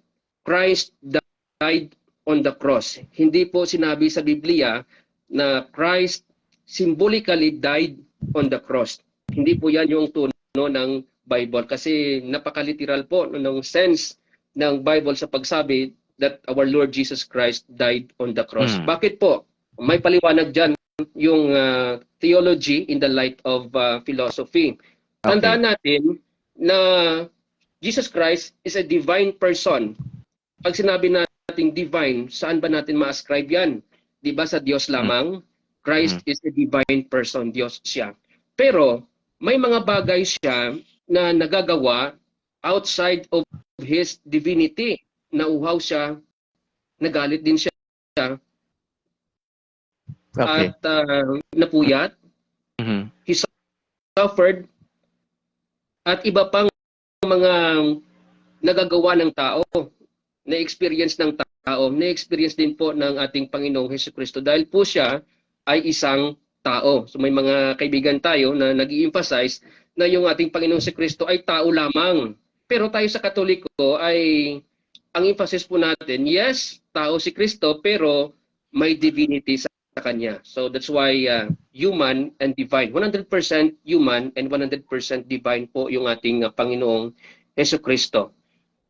Christ died on the cross? Hindi po sinabi sa Biblia na Christ symbolically died on the cross. Hindi po yan yung tuno ng Bible kasi napakaliteral po ng sense ng Bible sa pagsabi that our Lord Jesus Christ died on the cross. Bakit po? May paliwanag dyan yung theology in the light of philosophy. Tandaan natin na Jesus Christ is a divine person. Pag sinabi natin divine, saan ba natin ma-ascribe yan? Di ba sa Diyos lamang? Christ is a divine person, Diyos siya. Pero may mga bagay siya na nagagawa outside of His divinity. Nauhaw siya, nagalit din siya, Okay. at napuyat, He suffered, at iba pang mga nagagawa ng tao, na-experience ng tao, na-experience din po ng ating Panginoong Hesukristo dahil po siya ay isang tao. So may mga kaibigan tayo na nag-i-emphasize na yung ating Panginoong si Kristo ay tao lamang. Pero tayo sa Katoliko ay ang emphasis po natin, yes, tao si Kristo pero may divinity sa kanya. So that's why human and divine, 100% human and 100% divine po yung ating Panginoong Hesus Kristo.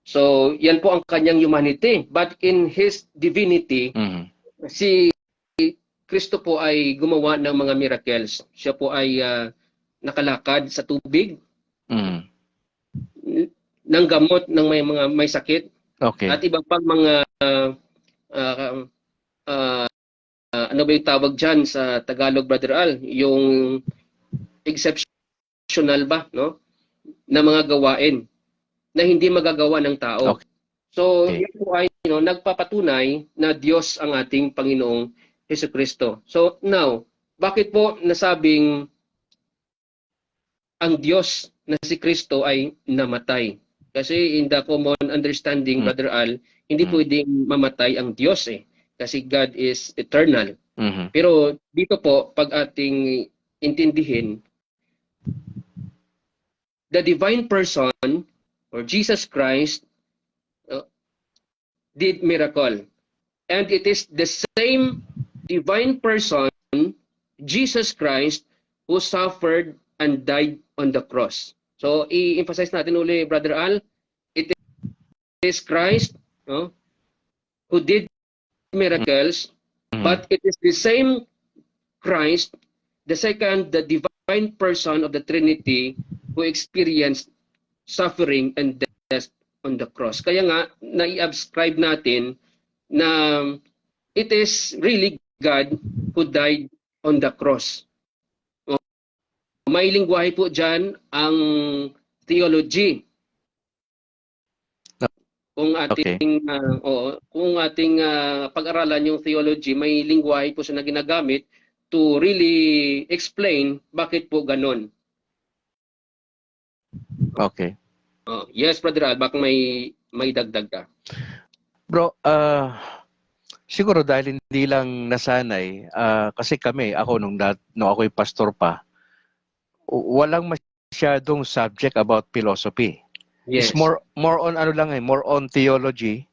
So yan po ang kanyang humanity. But in His divinity, si Kristo po ay gumawa ng mga miracles. Siya po ay nakalakad sa tubig, ng gamot ng may sakit, Okay. at iba pang mga ano ba yung tawag dyan sa Tagalog, Brother Al? Yung exceptional ba, no? Na mga gawain na hindi magagawa ng tao. Okay. So, yan po ay nagpapatunay na Diyos ang ating Panginoong Hesukristo. So, now, bakit po nasabing ang Diyos na si Kristo ay namatay? Kasi in the common understanding, Brother Al, hindi pwedeng mamatay ang Diyos eh. Kasi God is eternal. Pero dito po, pag ating intindihin, the divine person or Jesus Christ did miracle. And it is the same divine person, Jesus Christ, who suffered and died on the cross. So, i-emphasize natin uli, Brother Al, it is Christ who did miracles, but it is the same Christ, the divine person of the Trinity, who experienced suffering and death on the cross. Kaya nga, nai-ascribe natin na it is really God who died on the cross. May lingwahe po dyan ang theology. Kung ating pag-aralan yung theology, may lingwahe po siya na ginagamit to really explain bakit po ganon. Okay. Yes, Brother Al, baka may dagdag ka. Bro, siguro dahil hindi lang nasanay, kasi ako nung ako'y pastor pa, walang masyadong subject about philosophy. Yes. It's more on more on theology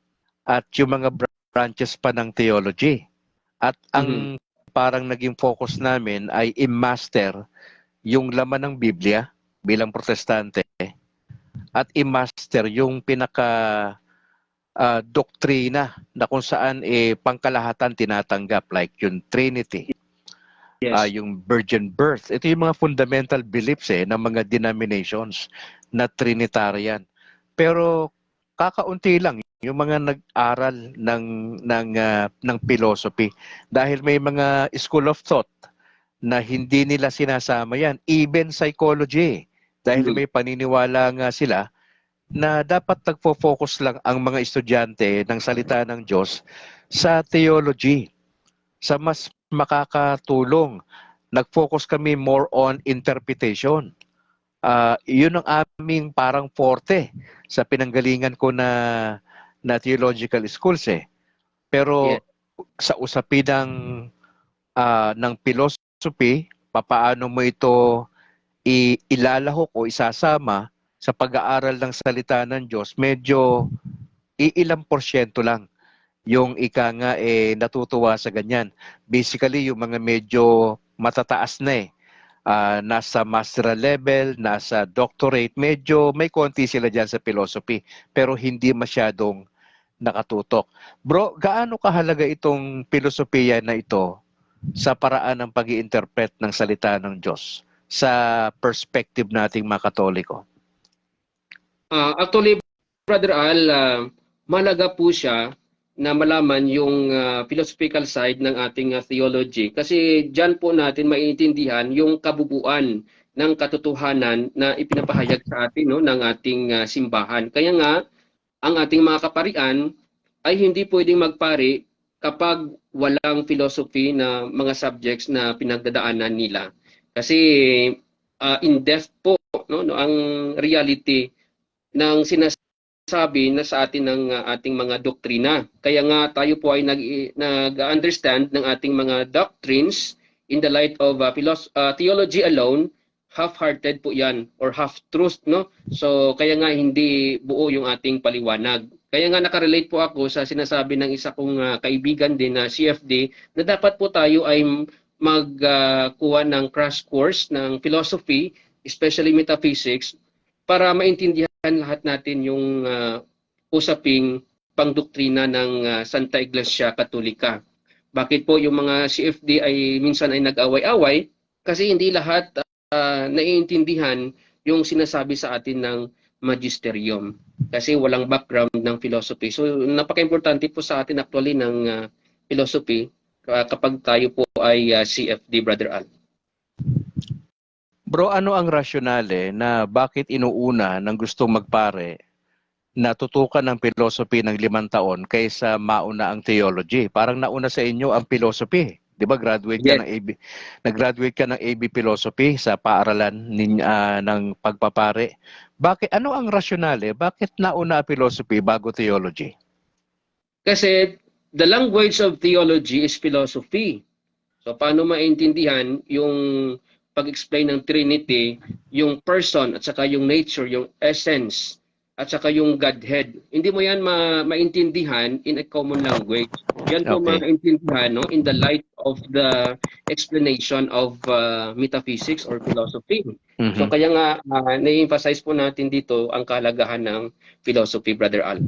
at yung mga branches pa ng theology. At ang parang naging focus namin ay i-master yung laman ng Biblia bilang protestante at i-master yung pinaka doktrina na kung saan pangkalahatan tinatanggap, like yung Trinity, Yes. yung virgin birth. Ito yung mga fundamental beliefs ng mga denominations na Trinitarian. Pero kakaunti lang yung mga nag-aral ng philosophy dahil may mga school of thought na hindi nila sinasama yan. Even psychology, dahil may paniniwala nga sila na dapat nagfo-focus lang ang mga estudyante ng salita ng Diyos sa theology, sa mas makakatulong. Nag-focus kami more on interpretation. Yun ang aming parang forte sa pinanggalingan ko na theological schools Pero sa usapin ng philosophy, papaano mo ito ilalahok o isasama sa pag-aaral ng salita ng Diyos, medyo ilang porsyento lang yung ika nga natutuwa sa ganyan. Basically, yung mga medyo matataas na nasa master level, nasa doctorate, medyo may konti sila dyan sa philosophy, pero hindi masyadong nakatutok. Bro, gaano kahalaga itong filosofiya na ito sa paraan ng pag-i-interpret ng salita ng Diyos sa perspective nating mga Katoliko? Actually, Brother Al, malaga po siya na malaman yung philosophical side ng ating theology. Kasi dyan po natin maiintindihan yung kabubuan ng katotohanan na ipinapahayag sa atin ng ating simbahan. Kaya nga, ang ating mga kaparian ay hindi pwedeng magpari kapag walang philosophy na mga subjects na pinagdadaanan nila. Kasi in-depth po ang reality ng sinasabi na sa atin ng ating mga doktrina. Kaya nga tayo po ay nag-understand ng ating mga doctrines in the light of theology alone, half-hearted po yan or half-truth, no? So kaya nga hindi buo yung ating paliwanag. Kaya nga nakarelate po ako sa sinasabi ng isa kong kaibigan din na CFD na dapat po tayo ay magkuha ng crash course ng philosophy, especially metaphysics, para maintindihan lahat natin yung usaping pangdoktrina ng Santa Iglesia Katolika. Bakit po yung mga CFD ay minsan ay nag-away-away? Kasi hindi lahat naiintindihan yung sinasabi sa atin ng magisterium. Kasi walang background ng philosophy. So napaka-importante po sa atin actually ng philosophy kapag tayo po ay CFD, Brother Al. Bro, ano ang rasyonale na bakit inuuna ng gustong magpare na tutukan ng philosophy ng 5 taon kaysa mauna ang theology? Parang nauna sa inyo ang philosophy. 'Di ba? Nag-graduate ka ng AB Philosophy sa paaralan ng pagpapare. Bakit ano ang rasyonale? Bakit nauna ang philosophy bago theology? Kasi the language of theology is philosophy. So paano maintindihan yung pag-explain ng Trinity, yung person at saka yung nature, yung essence at saka yung Godhead. Hindi mo yan maintindihan in a common language. Yan po maintindihan no, in the light of the explanation of metaphysics or philosophy. Mm-hmm. So kaya nga na-emphasize po natin dito ang kahalagahan ng philosophy, Brother Al.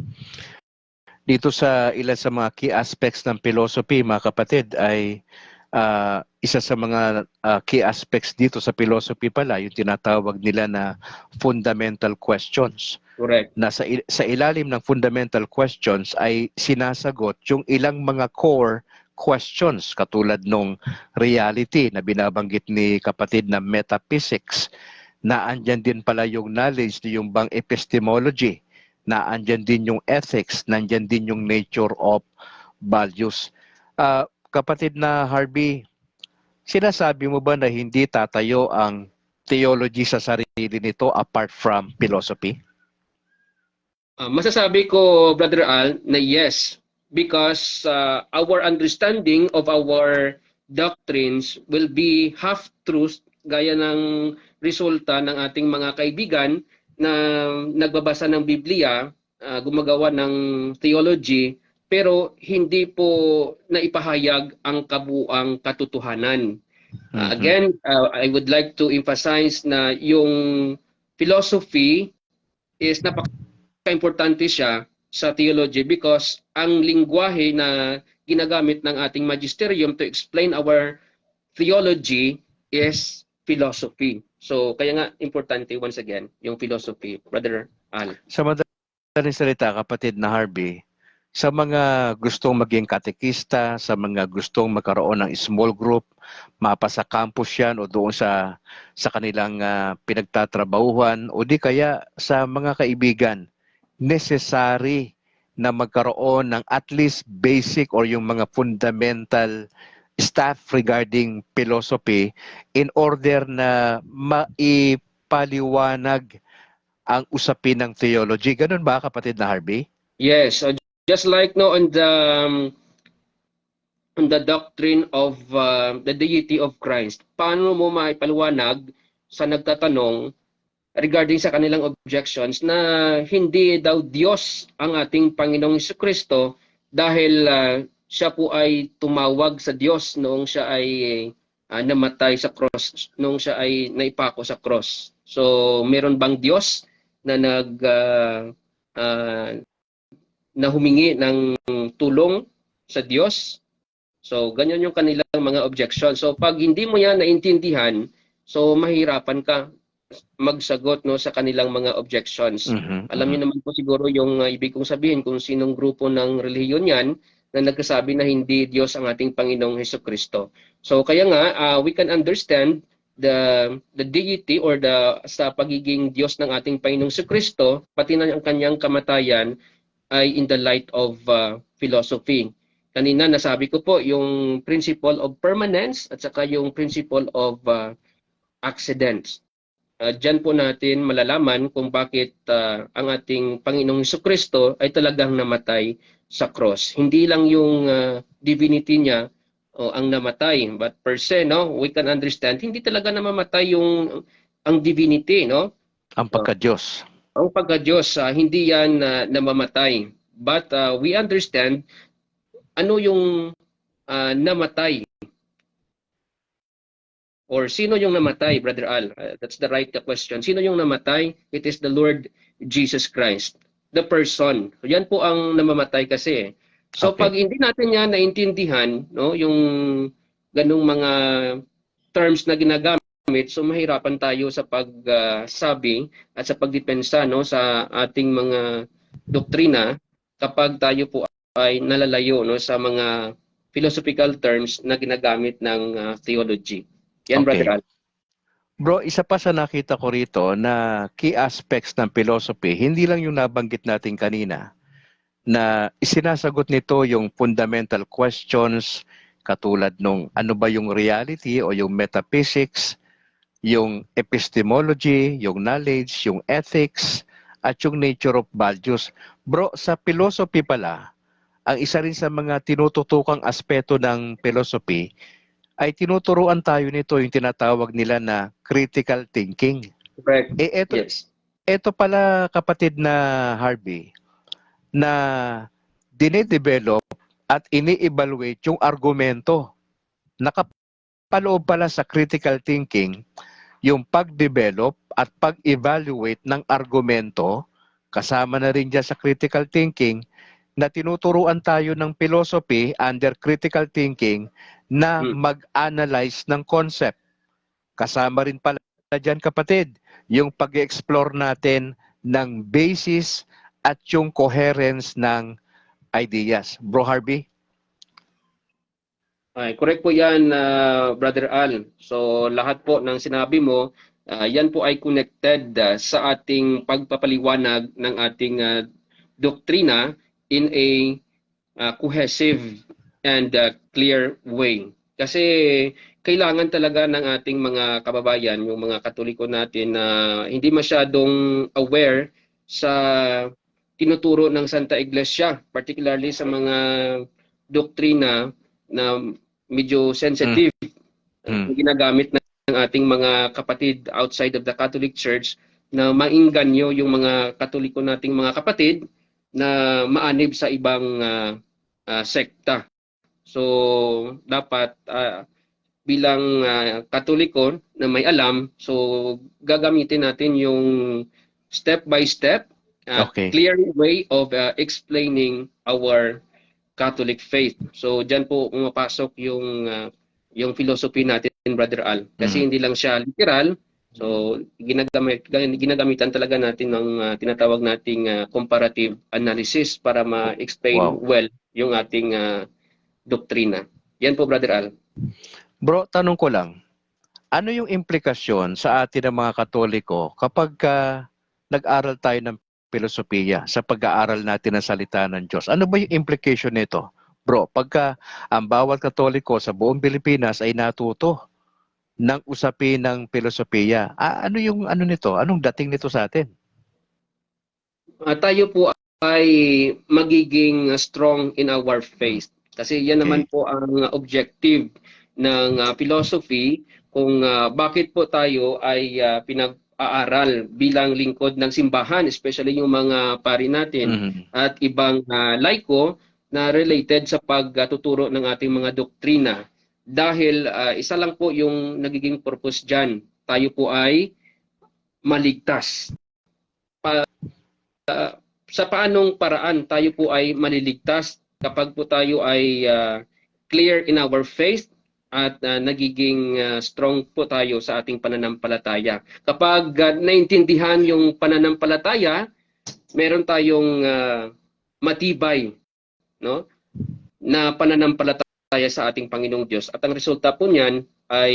Dito sa ilan sa mga key aspects ng philosophy, mga kapatid, ay isa sa mga key aspects dito sa philosophy pala, yung tinatawag nila na fundamental questions. Correct. Na sa ilalim ng fundamental questions ay sinasagot yung ilang mga core questions katulad nung reality na binabanggit ni kapatid na metaphysics, na andyan din pala yung knowledge, yung bang epistemology, na andyan din yung ethics, nandyan din yung nature of values. Kapatid na Harvey, sinasabi mo ba na hindi tatayo ang theology sa sarili nito apart from philosophy? Masasabi ko, Brother Al, na yes, because our understanding of our doctrines will be half-truth gaya ng resulta ng ating mga kaibigan na nagbabasa ng Biblia, gumagawa ng theology, pero hindi po naipahayag ang kabuuang katotohanan. Again, I would like to emphasize na yung philosophy is napaka-importante siya sa theology because ang lingwahe na ginagamit ng ating magisterium to explain our theology is philosophy. So, kaya nga importante once again yung philosophy, Brother Al. Sa madaling salita, kapatid na Harvey, sa mga gustong maging katekista, sa mga gustong magkaroon ng small group, mapa sa campus yan o doon sa kanilang pinagtatrabahuhan o di kaya sa mga kaibigan, necessary na magkaroon ng at least basic or yung mga fundamental stuff regarding philosophy in order na maipaliwanag ang usapin ng theology. Ganun ba, kapatid na Harvey? Yes, so just like no on the doctrine of the deity of Christ, paano mo maipaliwanag sa nagtatanong regarding sa kanilang objections na hindi daw Diyos ang ating Panginoong Jesucristo dahil siya po ay tumawag sa Diyos noong siya ay namatay sa cross, noong siya ay naipako sa cross. So, meron bang Diyos na na humingi ng tulong sa Diyos? So, ganyan yung kanilang mga objections. So, pag hindi mo yan naintindihan, so mahirapan ka magsagot no sa kanilang mga objections. Alam niyo naman po siguro yung ibig kong sabihin kung sinong grupo ng relihiyon yan na nagsasabi na hindi Diyos ang ating Panginoong Hesukristo. So kaya nga we can understand the deity or sa pagiging Diyos ng ating Panginoong Hesukristo pati na ang kanyang kamatayan ay in the light of philosophy. Kanina nasabi ko po yung principle of permanence at saka yung principle of accidents. Diyan po natin malalaman kung bakit ang ating Panginoong Hesukristo ay talagang namatay sa cross. Hindi lang yung divinity niya o ang namatay. But per se, no, we can understand, hindi talaga namamatay yung ang divinity, no? Ang pagka-Diyos. Ang pagka-Diyos, hindi yan namamatay. But we understand ano yung namatay or sino yung namatay, Brother Al? That's the right question. Sino yung namatay? It is the Lord Jesus Christ, the person. So, yan po ang namamatay kasi. So Okay. pag hindi natin yan naintindihan, no, yung ganung mga terms na ginagamit, so mahirapan tayo sa pagsabi at sa pagdepensa, no, sa ating mga doktrina kapag tayo po ay nalalayo, no, sa mga philosophical terms na ginagamit ng theology. Yan, Okay. Brother Al. Bro, isa pa sa nakita ko rito na key aspects ng philosophy, hindi lang yung nabanggit natin kanina, na isinasagot nito yung fundamental questions katulad nung ano ba yung reality o yung metaphysics, yung epistemology, yung knowledge, yung ethics, at yung nature of values. Bro, sa philosophy pala, ang isa rin sa mga tinututukang aspeto ng philosophy ay tinuturuan tayo nito yung tinatawag nila na critical thinking. Correct. Eto, Yes. eto pala kapatid na Harvey, na dinedevelop at ini-evaluate yung argumento. Nakapaloob pala sa critical thinking yung pag-develop at pag-evaluate ng argumento, kasama na rin dyan sa critical thinking, na tinuturuan tayo ng philosophy under critical thinking na mag-analyze ng concept. Kasama rin pala dyan kapatid, yung pag-explore natin ng basis at yung coherence ng ideas. Bro Harvey? Ay, correct po yan, Brother Al. So lahat po ng sinabi mo, yan po ay connected sa ating pagpapaliwanag ng ating doktrina in a cohesive and clear way. Kasi kailangan talaga ng ating mga kababayan, yung mga Katoliko natin na hindi masyadong aware sa tinuturo ng Santa Iglesia, particularly sa mga doktrina na medyo sensitive ginagamit ng ating mga kapatid outside of the Catholic Church na maingganyo yung mga Katoliko nating mga kapatid na maanib sa ibang sekta. So dapat bilang Katoliko na may alam, so gagamitin natin yung step by step Okay. clear way of explaining our Catholic faith. So diyan po pumapasok yung philosophy natin, Brother Al. Kasi hindi lang siya literal. So ginagamitan talaga natin ng tinatawag nating comparative analysis para ma-explain Wow. well yung ating doktrina. Yan po, Brother Al. Bro, tanong ko lang, ano yung implikasyon sa atin ng mga Katoliko kapag nag-aral tayo ng filosofiya sa pag-aaral natin ng salita ng Diyos? Ano ba yung implication nito? Bro, pagka ang bawat Katoliko sa buong Pilipinas ay natuto ng usapin ng filosofiya, ano yung ano nito? Anong dating nito sa atin? Tayo po ay magiging strong in our faith. Kasi yan naman Okay. po ang objective ng philosophy kung bakit po tayo ay pinag-aaral bilang lingkod ng simbahan, especially yung mga pari natin at ibang laiko na related sa pagtuturo ng ating mga doktrina. Dahil isa lang po yung nagiging purpose dyan. Tayo po ay maligtas. Sa paanong paraan tayo po ay maliligtas kapag po tayo ay clear in our faith at nagiging strong po tayo sa ating pananampalataya. Kapag naintindihan yung pananampalataya, meron tayong matibay, no, na pananampalataya sa ating Panginoong Diyos. At ang resulta po niyan ay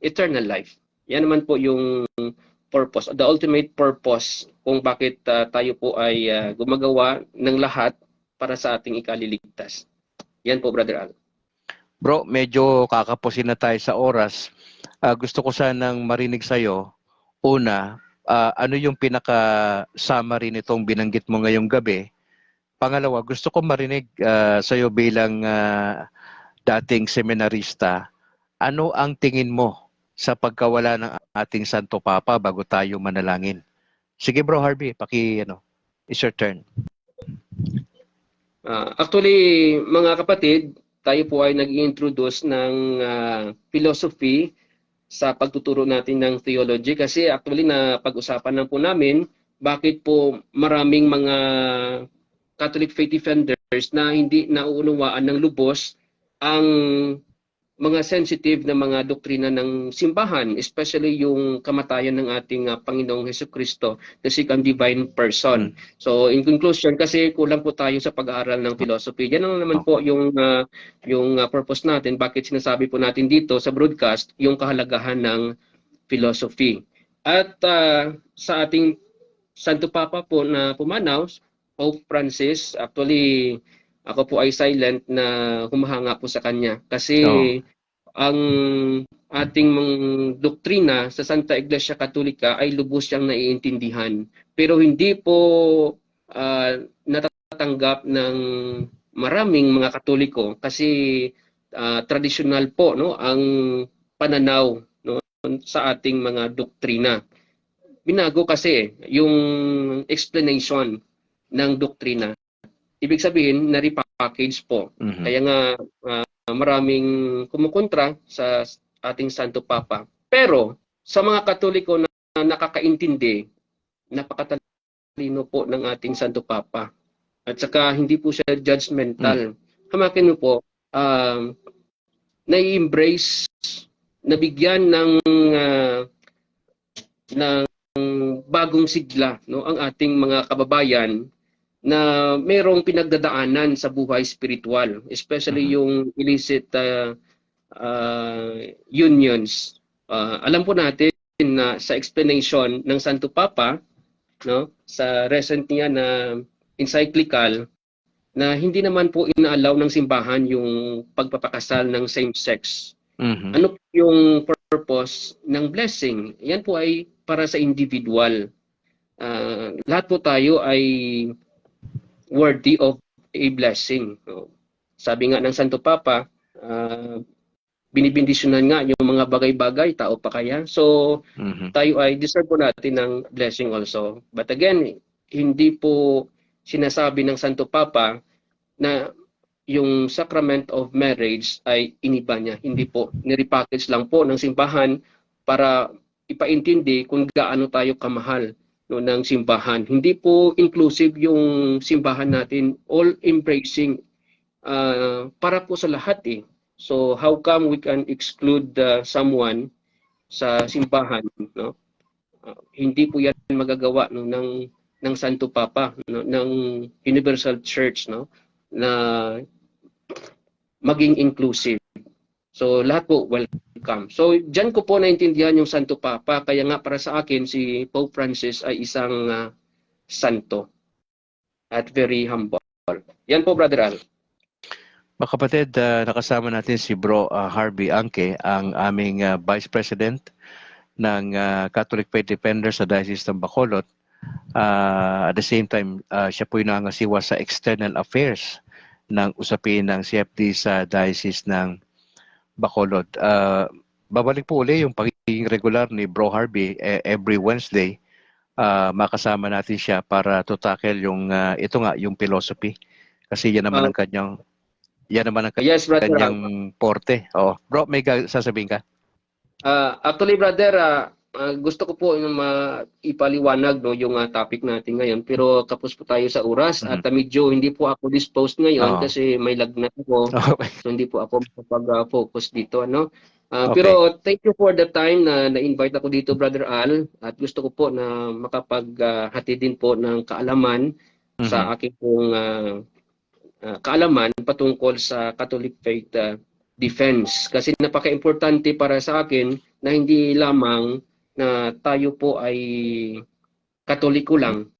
eternal life. Yan naman po yung purpose, the ultimate purpose kung bakit tayo po ay gumagawa ng lahat para sa ating ikaliligtas. Yan po, Brother Al. Bro, medyo kakapusin na tayo sa oras. Gusto ko sanang marinig sa'yo. Una, ano yung pinaka-summary nitong binanggit mo ngayong gabi? Pangalawa, gusto ko marinig sa'yo bilang dating seminarista, ano ang tingin mo sa pagkawala ng ating Santo Papa bago tayo manalangin? Sige bro Harvey, it's your turn. Actually, mga kapatid, tayo po ay nag-introduce ng philosophy sa pagtuturo natin ng theology kasi actually na pag-usapan lang po namin bakit po maraming mga Catholic faith defenders na hindi nauunawaan ng lubos ang mga sensitive na mga doktrina ng simbahan, especially yung kamatayan ng ating Panginoong Hesukristo, the second divine person. So in conclusion, kasi kulang po tayo sa pag-aaral ng philosophy. Yan ang naman po yung purpose natin, bakit sinasabi po natin dito sa broadcast yung kahalagahan ng philosophy. At sa ating Santo Papa po na pumanaw, Pope Francis, actually ako po ay silent na humahanga po sa kanya kasi ang ating doktrina sa Santa Iglesia Katolika ay lubos siyang naiintindihan, pero hindi po natatanggap ng maraming mga Katoliko kasi traditional po ang pananaw sa ating mga doktrina. Binago kasi yung explanation ng doktrina. Ibig sabihin, na-repackage po. Kaya nga maraming kumukontra sa ating Santo Papa. Pero sa mga Katoliko na nakakaintindi, napakatalino po ng ating Santo Papa. At saka hindi po siya judgmental. Hamakin mo po, na-embrace, nabigyan ng bagong sigla ang ating mga kababayan na mayroong pinagdadaanan sa buhay spiritual, especially yung illicit unions. Alam po natin na sa explanation ng Santo Papa, sa recent niya na encyclical, na hindi naman po inaalaw ng simbahan yung pagpapakasal ng same-sex. Ano po yung purpose ng blessing? Yan po ay para sa individual. Lahat po tayo ay worthy of a blessing. Sabi nga ng Santo Papa, binibindisyonan nga yung mga bagay-bagay, tao pa kaya. So, tayo ay deserve po natin ng blessing also. But again, hindi po sinasabi ng Santo Papa na yung sacrament of marriage ay iniba niya. Hindi po. Nirepackage lang po ng simbahan para ipaintindi kung gaano tayo kamahal ng simbahan. Hindi po inclusive yung simbahan natin, all-embracing para po sa lahat eh. So how come we can exclude someone sa simbahan? Hindi po yan magagawa ng Santo Papa, ng Universal Church, na maging inclusive. So lahat po welcome. So diyan ko po naintindihan yung Santo Papa, kaya nga para sa akin si Pope Francis ay isang santo at very humble. Yan po, Brother Al. Mga kapatid, nakasama natin si Bro Harvey Angke, ang aming Vice President ng Catholic Faith Defenders sa Diocese ng Bacolod. At the same time, siya po yung nangasiwa sa external affairs ng usapin ng CFD sa Diocese ng Bacolod. Babalik po uli yung pagiging regular ni Bro Harvey every Wednesday. Makasama natin siya para to tackle yung yung philosophy. Kasi yan naman ang kanyang yes, Brother Al. porte. Bro, may sasabihin ka? Actually, Brother, gusto ko po ipaliwanag yung topic natin ngayon, pero kapos po tayo sa oras at medyo hindi po ako disposed ngayon kasi may lagnat ako. So hindi po ako makapag-focus dito, okay. Pero thank you for the time na na-invite ako dito, Brother Al, at gusto ko po na makapaghati din po ng kaalaman sa aking pong kaalaman patungkol sa Catholic faith defense, kasi napaka-importante para sa akin na hindi lamang na tayo po ay Katoliko lang,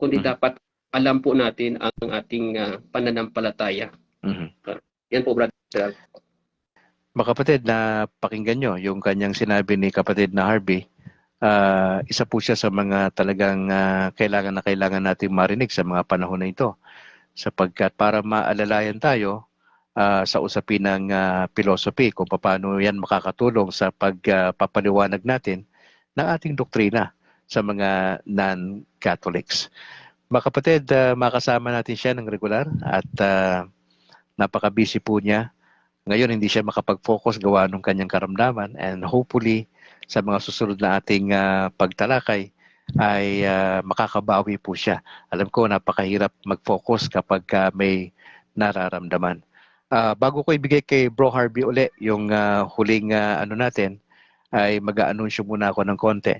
kundi dapat alam po natin ang ating pananampalataya. Yan po, Brother. Mga kapatid, na pakinggan nyo yung kanyang sinabi ni kapatid na Harvey. Isa po siya sa mga talagang kailangan natin marinig sa mga panahon na ito. Sapagkat para maalalayan tayo sa usapin ng philosophy kung paano yan makakatulong sa pagpapaliwanag natin ng ating doktrina sa mga non-Catholics. Mga kapatid, makasama natin siya ng regular at napaka-busy po niya. Ngayon hindi siya makapag-focus gawa ng kanyang karamdaman, and hopefully sa mga susunod na ating pagtalakay ay makakabawi po siya. Alam ko napakahirap mag-focus kapag may nararamdaman. Bago ko ibigay kay Bro Harvey uli yung huling ano natin, ay mag-aanunsyo muna ako ng konti.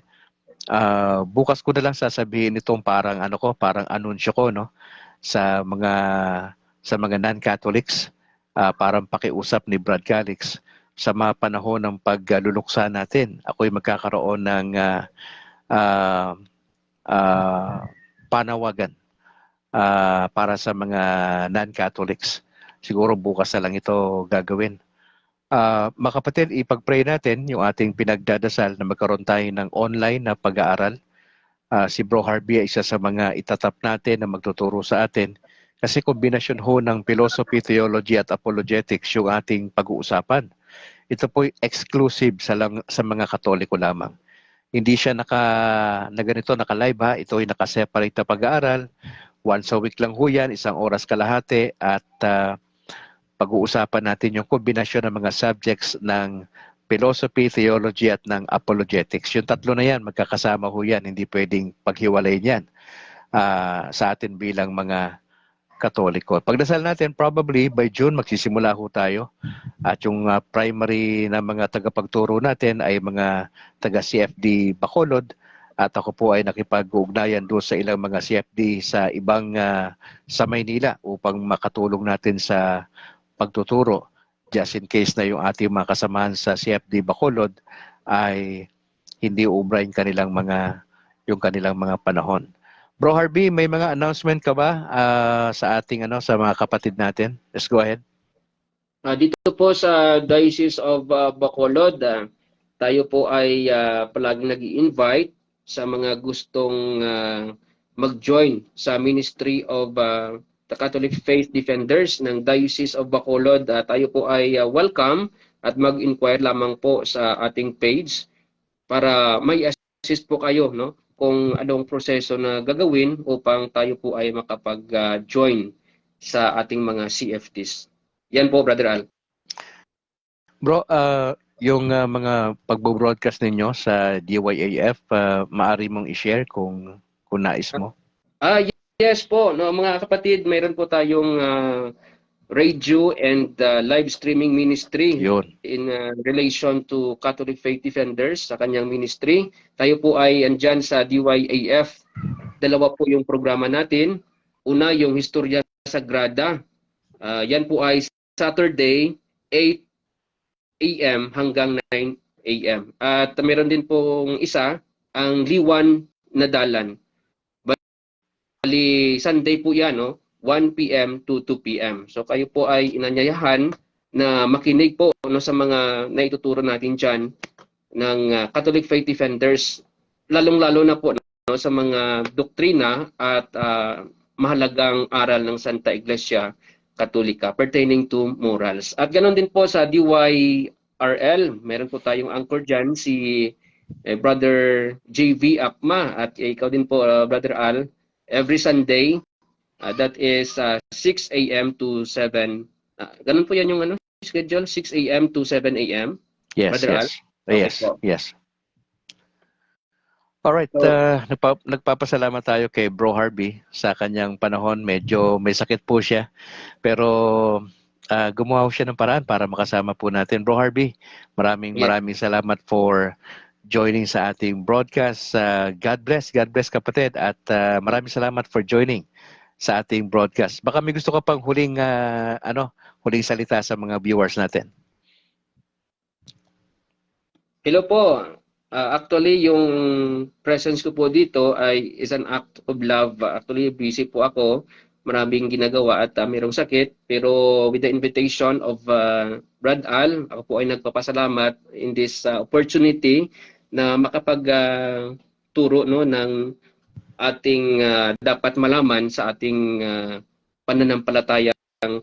Bukas ko na lang sasabihin itong parang parang anunsyo ko, no, sa mga non-Catholics, parang pakiusap ni Brad Calix sa mga panahon ng pagluluksa natin. Ako'y magkakaroon ng panawagan para sa mga non-Catholics. Siguro bukas na lang ito gagawin. Mga kapatid, ipag-pray natin yung ating pinagdadasal na magkaroon tayo ng online na pag-aaral. Si Bro Harvey ay isa sa mga itatap natin na magtuturo sa atin. Kasi kombinasyon ho ng philosophy, theology at apologetics yung ating pag-uusapan. Ito po exclusive sa mga Katoliko lamang. Hindi siya naka-live ha. Ito ay naka-separate na pag-aaral. Once a week lang ho yan, 1 oras kalahati, at pag-uusapan natin yung kombinasyon ng mga subjects ng philosophy, theology at ng apologetics. Yung tatlo na yan, magkakasama ho yan. Hindi pwedeng paghiwalayin yan sa atin bilang mga Katoliko. Pagdasal natin, probably by June magsisimula ho tayo. At yung primary na mga tagapagturo natin ay mga taga-CFD Bacolod. At ako po ay nakipag-ugnayan doon sa ilang mga CFD sa ibang sa Maynila upang makatulong natin sa pagtuturo. Just in case na yung ating mga kasamahan sa CFD Bacolod ay hindi ubra yung kanilang mga panahon. Bro Harvey, may mga announcement ka ba sa ating sa mga kapatid natin? Let's go ahead. Dito po sa Diocese of Bacolod, tayo po ay palaging nag-i-invite sa mga gustong mag-join sa Ministry of the Catholic Faith Defenders ng Diocese of Bacolod. Tayo po ay welcome at mag-inquire lamang po sa ating page para may assist po kayo, no, kung anong proseso na gagawin upang tayo po ay makapag-join sa ating mga CFDs. Yan po, Brother Al. Bro, yung mga pagbo-broadcast ninyo sa DYAF, maaari mong i-share kung nais mo? Yes po, no, mga kapatid, mayroon po tayong radio and live streaming ministry. Yun. In relation to Catholic Faith Defenders sa kanyang ministry. Tayo po ay andyan sa DYAF. Dalawa po yung programa natin. Una, yung Historia Sagrada. Yan po ay Saturday, 8 a.m. hanggang 9 a.m. At meron din pong isa, ang Liwan na Dalan. Bali, Sunday po yan, no? 1 p.m. to 2 p.m. So kayo po ay inanyayahan na makinig po, no, sa mga naituturo natin dyan ng Catholic Faith Defenders, lalong-lalo na po, no, sa mga doktrina at mahalagang aral ng Santa Iglesia Katolika pertaining to morals. At ganoon din po sa DYRL, meron po tayong anchor dyan, si Brother JV Akma, at ikaw din po, Brother Al, every Sunday, that is 6 a.m. to 7. Ganun po yan yung schedule, 6 a.m. to 7 a.m. Yes, Brother yes. Al? Okay Yes, po. yes. Alright, So, nagpapasalamat tayo kay Bro Harvey sa kanyang panahon. Medyo may sakit po siya, pero gumawa siya ng paraan para makasama po natin. Bro Harvey, maraming salamat for joining sa ating broadcast. God bless kapatid, at maraming salamat for joining sa ating broadcast. Baka may gusto ka pang huling salita sa mga viewers natin. hello po. Actually, yung presence ko po dito is an act of love. Actually, busy po ako. Maraming ginagawa at mayroong sakit. Pero with the invitation of Brad Al, ako po ay nagpapasalamat in this opportunity na makapag-turo no, ng ating dapat malaman sa ating pananampalatayang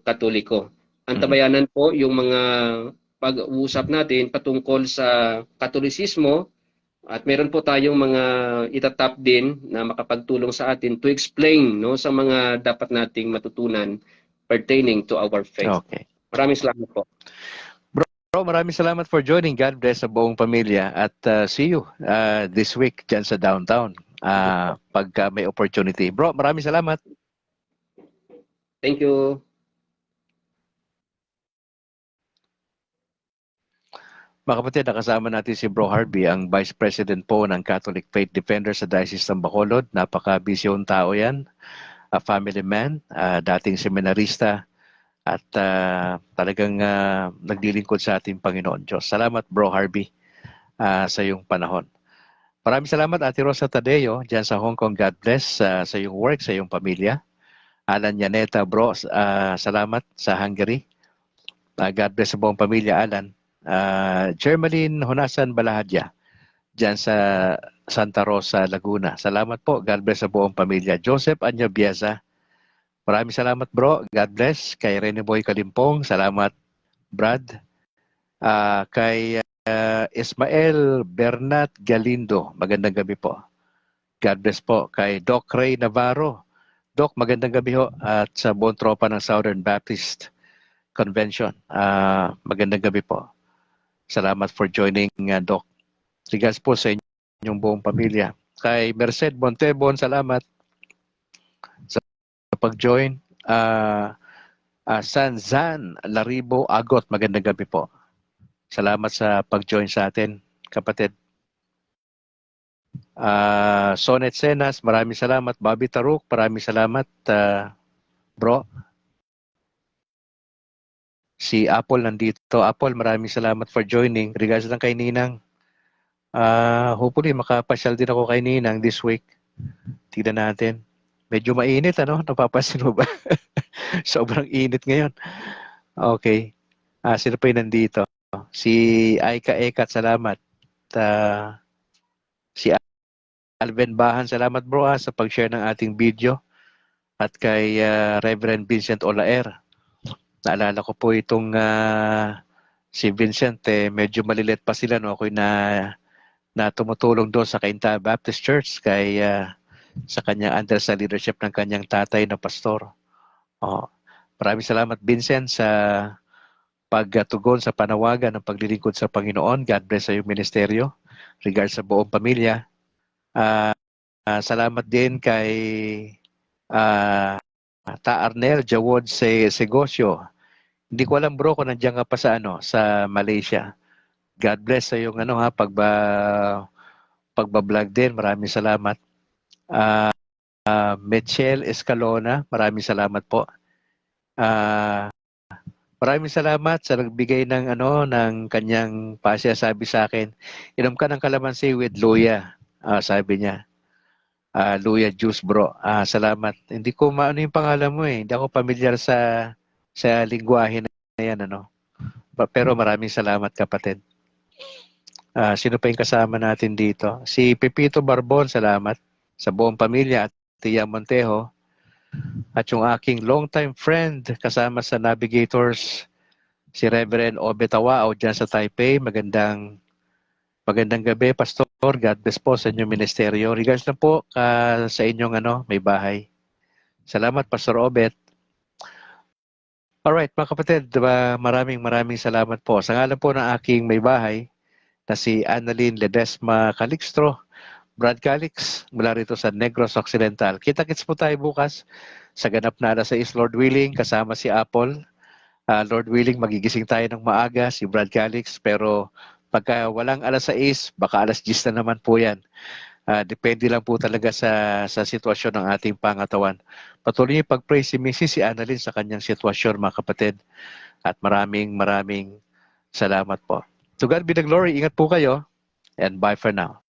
Katoliko. antabayanan po yung mga pag-uusap natin patungkol sa Katolisismo at meron po tayong mga itatap din na makapagtulong sa atin to explain no sa mga dapat nating matutunan pertaining to our faith. Okay. Maraming salamat po. Bro, maraming salamat for joining. God bless sa buong pamilya at see you this week dyan sa downtown pagka may opportunity. Bro, maraming salamat. Thank you. Mga kapatid, nakasama natin si Bro Harvey, ang Vice President po ng Catholic Faith Defenders sa Diocese ng Bacolod. Napaka-bisyong tao yan, a family man, dating seminarista, at talagang naglilingkod sa ating Panginoon Diyos. Salamat Bro Harvey sa iyong panahon. Maraming salamat Ate Rosa Tadeo dyan sa Hong Kong. God bless sa iyong work, sa iyong pamilya. Alan Yaneta Bro, salamat sa Hungary. God bless sa buong pamilya Alan. Germaline Honasan Balahadya dyan sa Santa Rosa, Laguna. Salamat po. God bless sa buong pamilya. Joseph Anyo Biasa, maraming salamat bro. God bless. Kay Rene Boy Kalimpong, salamat Brad. Kay Ismael Bernat Galindo, magandang gabi po. God bless po. Kay Doc Ray Navarro, Doc, magandang gabi ho. At sa buong tropa ng Southern Baptist Convention, magandang gabi po. Salamat for joining, Doc. Regards po sa inyong buong pamilya. Kay Merced Montebon, salamat sa pag-join. Sanzan Laribo Agot, magandang gabi po. Salamat sa pag-join sa atin, kapatid. Sonet Senas, maraming salamat. Bobby Taruk, maraming salamat, bro. Si Apple nandito. Apple, maraming salamat for joining. Regards lang kay Ninang. Hopefully, makapasyal din ako kay Ninang this week. Tignan natin. Medyo mainit, ano? Napapansin mo ba? Sobrang init ngayon. Okay. Sino pa yung nandito? Si Aika Ekat, salamat. Si Alvin Bahan, salamat bro sa pag-share ng ating video. At kay Reverend Vincent Olaer. Naalala ko po itong si Vincent, medyo malilit pa sila. No? Ako'y na tumutulong doon sa Cainta Baptist Church kay sa kanyang under sa leadership ng kanyang tatay na pastor. Maraming salamat Vincent sa pagtugon sa panawagan ng paglilingkod sa Panginoon. God bless sa iyong ministeryo. Regards sa buong pamilya. Salamat din kay Ta Arnel Jawod Segosyo. Hindi ko alam bro kung nandiyan ka pa sa sa Malaysia. God bless sa iyong pagba-vlog din. Maraming salamat. Michelle Escalona, maraming salamat po. Maraming salamat sa nagbigay ng ng kanyang pasya. Sabi sa akin, inom ka ng kalamansi with luya. Sabi niya. Luya juice bro. Salamat. Hindi ko maano yung pangalan mo eh. Hindi ako familiar sa lingwahe na yan Pero maraming salamat kapatid. Sino pa yung kasama natin dito? Si Pepito Barbon, salamat sa buong pamilya at Tia Montejo. At yung aking long-time friend kasama sa Navigators, si Reverend Obetawao dyan sa Taipei. Magandang gabi, Pastor. God bless po sa inyong ministeryo. Regards na po sa inyong may bahay. Salamat, Pastor Obet. Alright, mga kapatid, maraming salamat po. Sa ngalan po ng aking may bahay na si Annalyn Ledesma Calixtro, Brad Calix, mula rito sa Negros Occidental. Kita-kits po tayo bukas sa ganap na alas 6, Lord willing, kasama si Apple. Lord willing, magigising tayo ng maaga, si Brad Calix, pero pagka walang alas 6, baka alas 10 na naman po yan. Depende lang po talaga sa sitwasyon ng ating pangatawan. Patuloy niyo pag-pray si Mrs. si Annalyn sa kanyang sitwasyon, mga kapatid. At maraming salamat po. To God be the glory. Ingat po kayo. And bye for now.